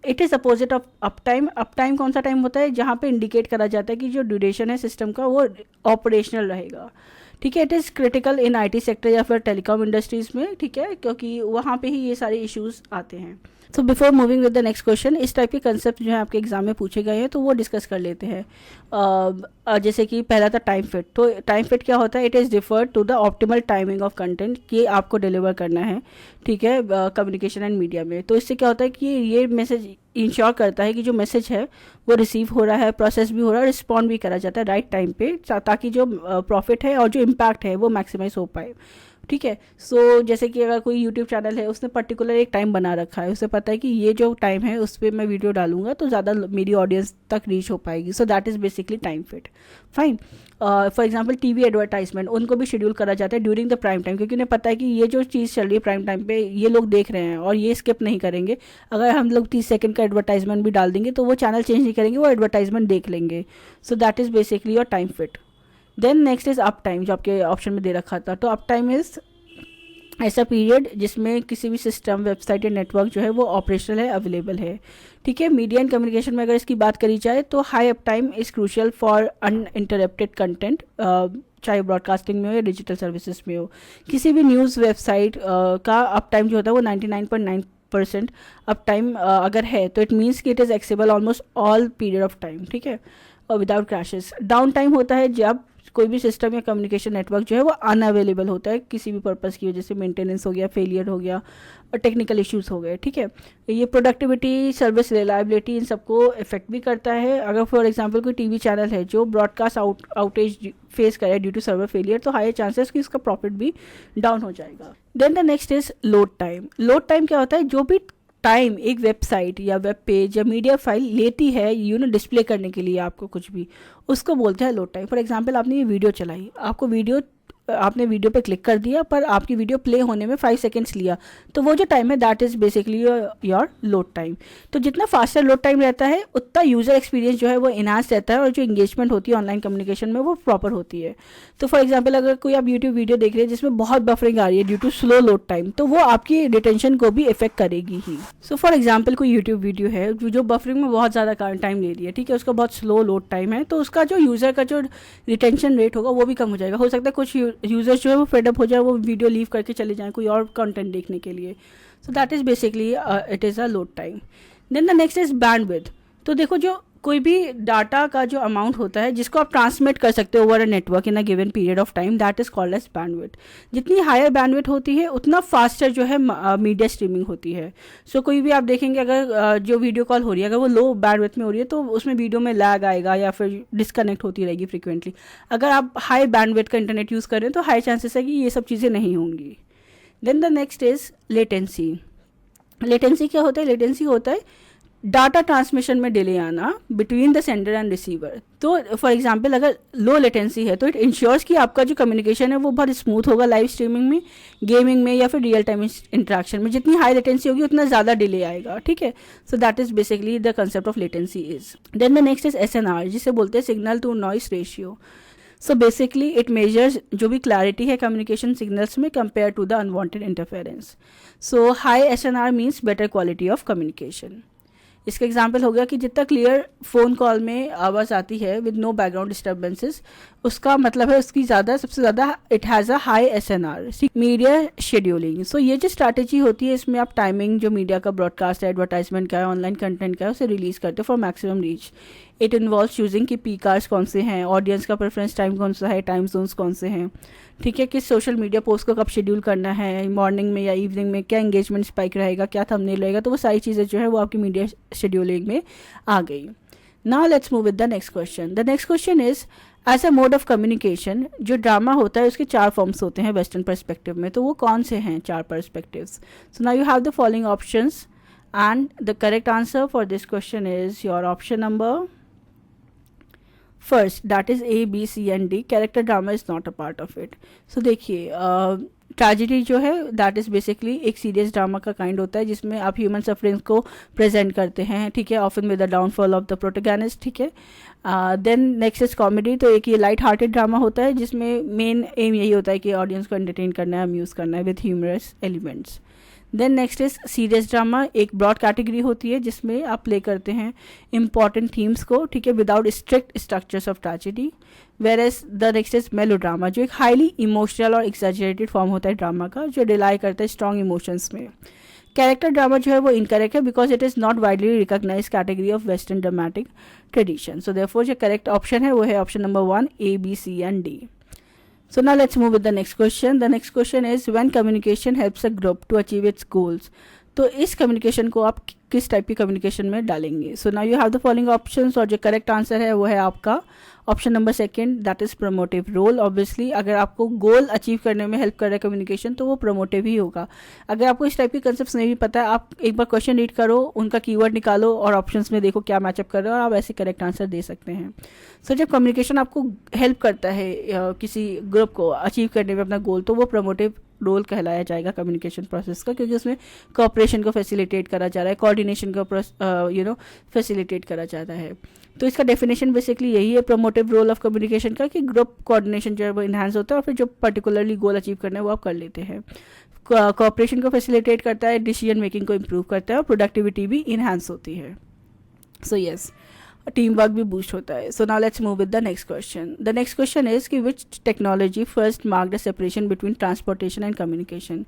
It is opposite of up time. Up time कौन सा टाइम होता है जहाँ पे इंडिकेट करा जाता है कि जो ड्यूरेशन है सिस्टम का वो ऑपरेशनल रहेगा, ठीक है। It is critical in IT sector या फिर टेलीकॉम इंडस्ट्रीज़ में, ठीक है, क्योंकि वहाँ पे ही ये सारे इश्यूज आते हैं। तो before moving with the next question, इस टाइप के कंसेप्ट जो है आपके एग्जाम में पूछे गए हैं तो वो डिस्कस कर लेते हैं। जैसे कि पहला था टाइम फिट। तो टाइम फिट क्या होता है, it is refer to the optimal timing of content कि आपको डिलीवर करना है, ठीक है, कम्युनिकेशन एंड मीडिया में। तो इससे क्या होता है कि ये मैसेज इंश्योर करता है कि जो मैसेज है वो रिसीव हो रहा है, प्रोसेस भी हो रहा है, रिस्पॉन्ड भी करा जाता है राइट टाइम पे, ताकि जो प्रॉफिट है और जो इम्पैक्ट है वो मैक्सिमाइज हो पाए, ठीक है। सो जैसे कि अगर कोई यूट्यूब चैनल है उसने पर्टिकुलर एक टाइम बना रखा है, उसे पता है कि ये जो टाइम है उस पर मैं वीडियो डालूंगा तो ज़्यादा मेरी ऑडियंस तक रीच हो पाएगी। So that is basically time fit. Fine. For example TV advertisement, उनको भी शेड्यूल करा जाता है ड्यूरिंग द प्राइम टाइम, क्योंकि उन्हें पता है कि ये जो चीज़ चल रही है प्राइम टाइम पे ये लोग देख रहे हैं और ये स्किप नहीं करेंगे। अगर हम लोग 30 सेकंड का एडवर्टाइजमेंट भी डाल देंगे तो वो चैनल चेंज नहीं करेंगे, वो एडवर्टाइजमेंट देख लेंगे। So that is basically your time fit. Then next is uptime, जो आपके ऑप्शन में दे रखा था। तो अप टाइम इज़ ऐसा पीरियड जिसमें किसी भी सिस्टम, वेबसाइट या नेटवर्क जो है वो ऑपरेशनल है, अवेलेबल है, ठीक है। मीडिया एंड कम्युनिकेशन में अगर इसकी बात करी जाए तो high up time is crucial for uninterrupted content, चाहे ब्रॉडकास्टिंग में हो या डिजिटल सर्विसेज में हो। किसी भी न्यूज़ वेबसाइट का अप टाइम जो होता है वो 99.9% अप टाइम अगर है तो इट मीन्स कि it is acceptable almost all period of time, ठीक है, और विदाउट क्रैशेस। डाउन टाइम होता है जब कोई भी सिस्टम या कम्युनिकेशन नेटवर्क जो है वो अनअवेलेबल होता है किसी भी पर्पज़ की वजह से, मेंटेनेंस हो गया, फेलियर हो गया और टेक्निकल इश्यूज हो गए, ठीक है। ये प्रोडक्टिविटी, सर्विस रिलायबिलिटी इन सबको इफेक्ट भी करता है। अगर फॉर एग्जांपल कोई टीवी चैनल है जो ब्रॉडकास्ट आउटेज फेस करे ड्यू टू सर्वर फेलियर तो हाई चांसेस कि इसका प्रॉफिट भी डाउन हो जाएगा। Then the next is load time. Load time क्या होता है, जो भी टाइम एक वेबसाइट या वेब पेज या मीडिया फाइल लेती है डिस्प्ले करने के लिए आपको कुछ भी, उसको बोलते हैं लोड टाइम। फॉर एग्जांपल आपने ये वीडियो चलाई, आपने वीडियो पे क्लिक कर दिया पर आपकी वीडियो प्ले होने में 5 सेकेंड्स लिया, तो वो जो टाइम है that is basically your load time. तो जितना फास्टर लोड टाइम रहता है उतना यूज़र एक्सपीरियंस जो है वो इन्हांस रहता है और जो इंगेजमेंट होती है ऑनलाइन कम्युनिकेशन में वो प्रॉपर होती है। तो फॉर एग्जाम्पल अगर कोई आप यूट्यूब वीडियो देख रहे हैं जिसमें बहुत बफरिंग आ रही है due to slow load time, तो वो आपकी रिटेंशन को भी इफेक्ट करेगी ही। सो फॉर एग्जाम्पल कोई यूट्यूब वीडियो है जो बफरिंग में बहुत ज़्यादा टाइम ले रही है, ठीक है, उसका बहुत स्लो लोड टाइम है, तो उसका जो यूज़र का जो रिटेंशन रेट होगा वो भी कम हो जाएगा। हो सकता है कुछ यूज़र्स जो है वो फेडअप हो जाए, वो वीडियो लीव करके चले जाएं कोई और कंटेंट देखने के लिए। So that is basically it is a load time. Then the next is bandwidth. तो देखो जो कोई भी डाटा का जो अमाउंट होता है जिसको आप ट्रांसमिट कर सकते हो over a network in a given period of time, that is called as bandwidth. जितनी हायर बैंडविड्थ होती है उतना फास्टर जो है मीडिया स्ट्रीमिंग होती है। सो कोई भी आप देखेंगे अगर जो वीडियो कॉल हो रही है अगर वो लो बैंडविड्थ में हो रही है तो उसमें वीडियो में लैग आएगा या फिर डिस्कनेक्ट होती रहेगी फ्रिक्वेंटली। अगर आप हाई बैंडविड्थ का इंटरनेट यूज़ कर रहे हैं तो हाई चांसेस है कि ये सब चीज़ें नहीं होंगी। Then the next is latency. Latency क्या होता है? लेटेंसी होता है डाटा ट्रांसमिशन में डिले आना between the sender and receiver. तो फॉर एग्जांपल अगर लो लेटेंसी है तो इट इंश्योर्स कि आपका जो कम्युनिकेशन है वो बहुत स्मूथ होगा लाइव स्ट्रीमिंग में, गेमिंग में या फिर रियल टाइम इंटरेक्शन में। जितनी हाई लेटेंसी होगी उतना ज़्यादा डिले आएगा, ठीक है। So that is basically the concept of latency is. Then the next is SNR, जिसे बोलते हैं signal to noise ratio. So basically it measures जो भी क्लैरिटी है कम्युनिकेशन सिग्नल्स में compare to the unwanted interference. So high SNR means better quality of communication. इसका example हो गया कि जितना क्लियर फ़ोन कॉल में आवाज़ आती है विद नो बैकग्राउंड डिस्टर्बेंसेस, उसका मतलब है उसकी सबसे ज़्यादा it has a high SNR। Media scheduling. So ये जो स्ट्रैटेजी होती है इसमें आप टाइमिंग जो मीडिया का ब्रॉडकास्ट है, एडवर्टाइजमेंट का है, ऑनलाइन कंटेंट का है, उसे रिलीज़ करते हो for maximum reach. It involve choosing कि पीक आवर्स कौन से हैं, ऑडियंस का प्रेफरेंस टाइम कौन सा है, टाइम जोन्स कौन से हैं, ठीक है, किस सोशल मीडिया पोस्ट को कब शेड्यूल करना है, मॉर्निंग में या इवनिंग में, क्या एंगेजमेंट स्पाइक रहेगा, क्या थंबनेल रहेगा। तो वो सारी चीज़ें जो है वो आपकी मीडिया शेड्यूलिंग में आ गई। Now let's move with the next question. The next question is as a mode of communication जो ड्रामा होता है उसके 4 फॉर्म्स होते हैं वेस्टर्न पर्सपेक्टिव में। तो वो कौन से हैं 4 perspectives? So now you have the following options and the correct answer for this question is your option number first, that is A, B, C and D। Character drama is not a part of it. So देखिए tragedy जो है that is basically एक serious drama का kind होता है जिसमें आप human suffering को प्रेजेंट करते हैं, ठीक है, often with the downfall of the protagonist, ठीक है। Then next is comedy. तो एक ये लाइट हार्टेड ड्रामा होता है जिसमें मेन एम यही होता है कि ऑडियंस को एंटरटेन करना है, अम्यूज़ करना है with humorous elements. Then next is serious drama. एक ब्रॉड कैटेगरी होती है जिसमें आप प्ले करते हैं इंपॉर्टेंट थीम्स को, ठीक है, without strict structures of tragedy. Whereas the next is melodrama जो एक हाईली इमोशनल और एक्सैजरेटेड फॉर्म होता है ड्रामा का जो रिलाई करता है स्ट्रॉन्ग इमोशंस में। कैरेक्टर ड्रामा जो है वो इनकरेक्ट है because it is not widely recognise category of western dramatic tradition. So therefore जो करेक्ट ऑप्शन है वो है option number 1 A, B, C and D। So now let's move with the next question. The next question is when communication helps a group to achieve its goals. तो इस communication को आप किस type की communication में डालेंगे? So now you have the following options और जो करेक्ट आंसर है वो है आपका option number 2 that is promotive role. Obviously अगर आपको गोल अचीव करने में हेल्प कर रहा है कम्युनिकेशन तो वो प्रमोटिव ही होगा। अगर आपको इस टाइप के कंसेप्ट नहीं भी पता है आप एक बार क्वेश्चन रीड करो, उनका कीवर्ड निकालो और ऑप्शंस में देखो क्या मैचअप कर रहे हो और आप ऐसे करेक्ट आंसर दे सकते हैं। सो जब कम्युनिकेशन आपको हेल्प करता है किसी ग्रुप को अचीव करने में अपना गोल तो वो प्रमोटिव रोल कहलाया जाएगा कम्युनिकेशन प्रोसेस का, क्योंकि उसमें कोऑपरेशन को फैसिलिटेट करा जा रहा है, कोऑर्डिनेशन को फैसिलिटेट करा जाता है। तो इसका डेफिनेशन बेसिकली यही है प्रमोटिव रोल ऑफ कम्युनिकेशन का कि ग्रुप कोऑर्डिनेशन जो है वो इन्हांस होता है और फिर जो पर्टिकुलरली गोल अचीव करना है वो आप कर लेते हैं। कोऑपरेशन को फैसिलिटेट करता है, डिसीजन मेकिंग को इम्प्रूव करता है और प्रोडक्टिविटी भी इन्हांस होती है। सो यस, टीम वर्क भी बूस्ट होता है। So now let's move with the next question. The next question is कि which technology first mark the separation between transportation and communication.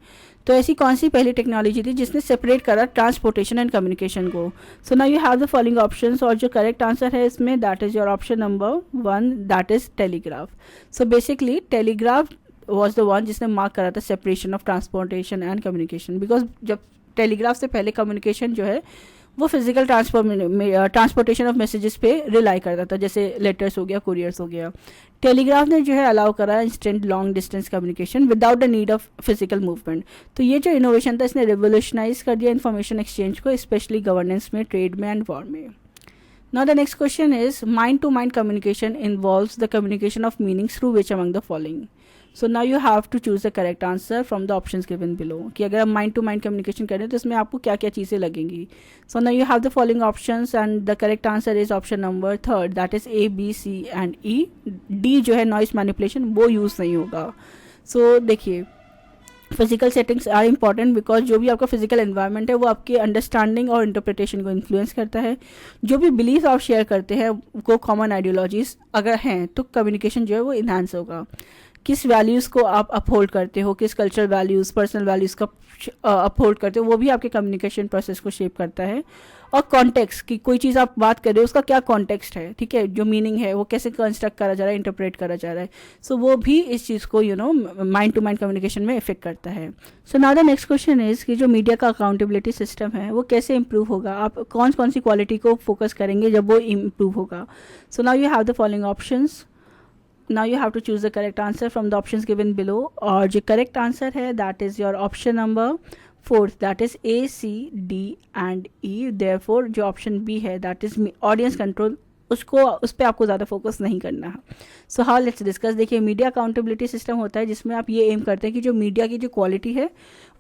तो ऐसी कौन सी पहली टेक्नोलॉजी थी जिसने सेपरेट करा ट्रांसपोर्टेशन एंड कम्युनिकेशन को? सो now you have the following options और जो करेक्ट आंसर है इसमें that is your option number 1 that is telegraph. So basically telegraph was the one जिसने मार्क करा था separation of transportation and communication, because जब telegraph से पहले कम्युनिकेशन जो है वो फिजिकल ट्रांसपोर्टेशन ऑफ मैसेजेस पे रिलाई करता था, जैसे लेटर्स हो गया, कुरियर्स हो गया। टेलीग्राफ ने जो है अलाउ करा instant long distance communication without the need of physical movement. तो ये जो इनोवेशन था इसने रिवोल्यूशनाइज कर दिया इन्फॉर्मेशन एक्सचेंज को, स्पेशली गवर्नेंस में, ट्रेड में एंड वॉर में। Now the next question is, mind to mind communication involves the communication of meanings through which among the following. So now you have to choose the correct answer from the options given below, कि अगर आप mind to mind communication कर रहे हैं तो इसमें आपको क्या क्या चीज़ें लगेंगी। So now you have the following options and the correct answer is option number 3, that is A, B, C and E. D जो है noise manipulation, वो यूज़ नहीं होगा। So देखिए, physical settings are important because जो भी आपका physical environment है वो आपकी अंडरस्टैंडिंग और इंटरप्रिटेशन को इन्फ्लुएंस करता है। जो भी बिलीफ आप शेयर करते हैं वो कॉमन आइडियोलॉजीज अगर हैं तो कम्युनिकेशन जो है वो इन्हांस होगा। किस वैल्यूज़ को आप अपहोल्ड करते हो, किस कल्चरल वैल्यूज़, पर्सनल वैल्यूज़ का अपहोल्ड करते हो, वो भी आपके कम्युनिकेशन प्रोसेस को शेप करता है। और कॉन्टेक्स्ट की कोई चीज़ आप बात कर रहे हो उसका क्या कॉन्टेक्स्ट है, ठीक है, जो मीनिंग है वो कैसे कंस्ट्रक्ट करा जा रहा है, इंटरप्रेट करा जा रहा है। सो वो भी इस चीज़ को माइंड टू माइंड कम्युनिकेशन में इफेक्ट करता है। So now the next question is कि जो मीडिया का अकाउंटेबिलिटी सिस्टम है वो कैसे इंप्रूव होगा, आप कौन कौन सी क्वालिटी को फोकस करेंगे जब वो इम्प्रूव होगा। सो now you have the following options. Now you have to choose the correct answer from the options given below, और जो correct answer है that is your option number 4th, that is A, C, D and E. Therefore जो option B है that is audience control, उस पर आपको ज़्यादा focus नहीं करना है। सो हाउ लेट्स डिस्कस। देखिए, मीडिया अकाउंटेबिलिटी सिस्टम होता है जिसमें आप ये एम करते हैं कि जो मीडिया की जो क्वालिटी है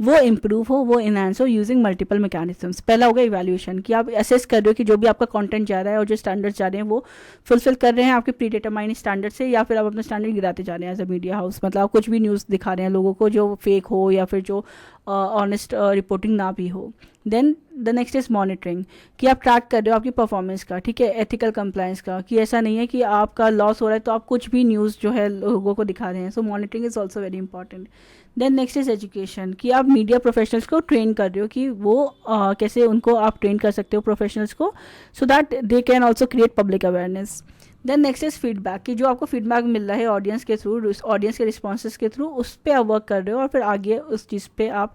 वो इम्प्रूव हो, वो इनहांस हो यूजिंग मल्टीपल मैकेनिज्म्स। पहला होगा इवैल्यूएशन, कि आप असेस कर रहे हो कि जो भी आपका कंटेंट जा रहा है और जो स्टैंडर्ड्स जा रहे हैं वो फुलफिल कर रहे हैं आपके प्री डिटरमाइंड स्टैंडर्ड से, या फिर आप अपना स्टैंडर्ड गिराते जा रहे हैं एज अ मीडिया हाउस। मतलब आप कुछ भी न्यूज़ दिखा रहे हैं लोगों को जो फेक हो या फिर जो ऑनेस्ट रिपोर्टिंग ना भी हो। Then the next is monitoring, कि आप ट्रैक कर रहे हो आपकी परफॉर्मेंस का, ठीक है, एथिकल कंप्लायंस का, कि ऐसा नहीं है कि आपका लॉस हो रहा है तो आप कुछ भी न्यूज़ जो है लोगों को दिखा रहे हैं। So monitoring is also very important. Then next is education, कि आप मीडिया प्रोफेशनल्स को ट्रेन कर रहे हो कि वो कैसे उनको आप ट्रेन कर सकते हो प्रोफेशनल्स को, so that they can also create public awareness. Then next is feedback, कि जो आपको फीडबैक मिल रहा है ऑडियंस के थ्रू, ऑडियंस के रिस्पॉन्सेज के थ्रू, उस पर आप वर्क कर रहे हो और फिर आगे उस चीज़ पे आप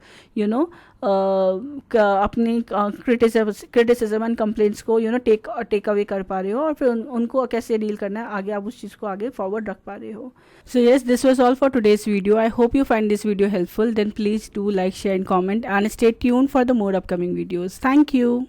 अपनी क्रिटिसिज्म एंड कंप्लेंट्स को टेक अवे कर पा रहे हो और फिर उनको कैसे डील करना है आगे, आप उस चीज़ को आगे फॉरवर्ड रख पा रहे हो। So yes, this was all for today's video. I hope you find this video helpful. Then please do like, share and comment and stay tuned for the more upcoming videos. Thank you.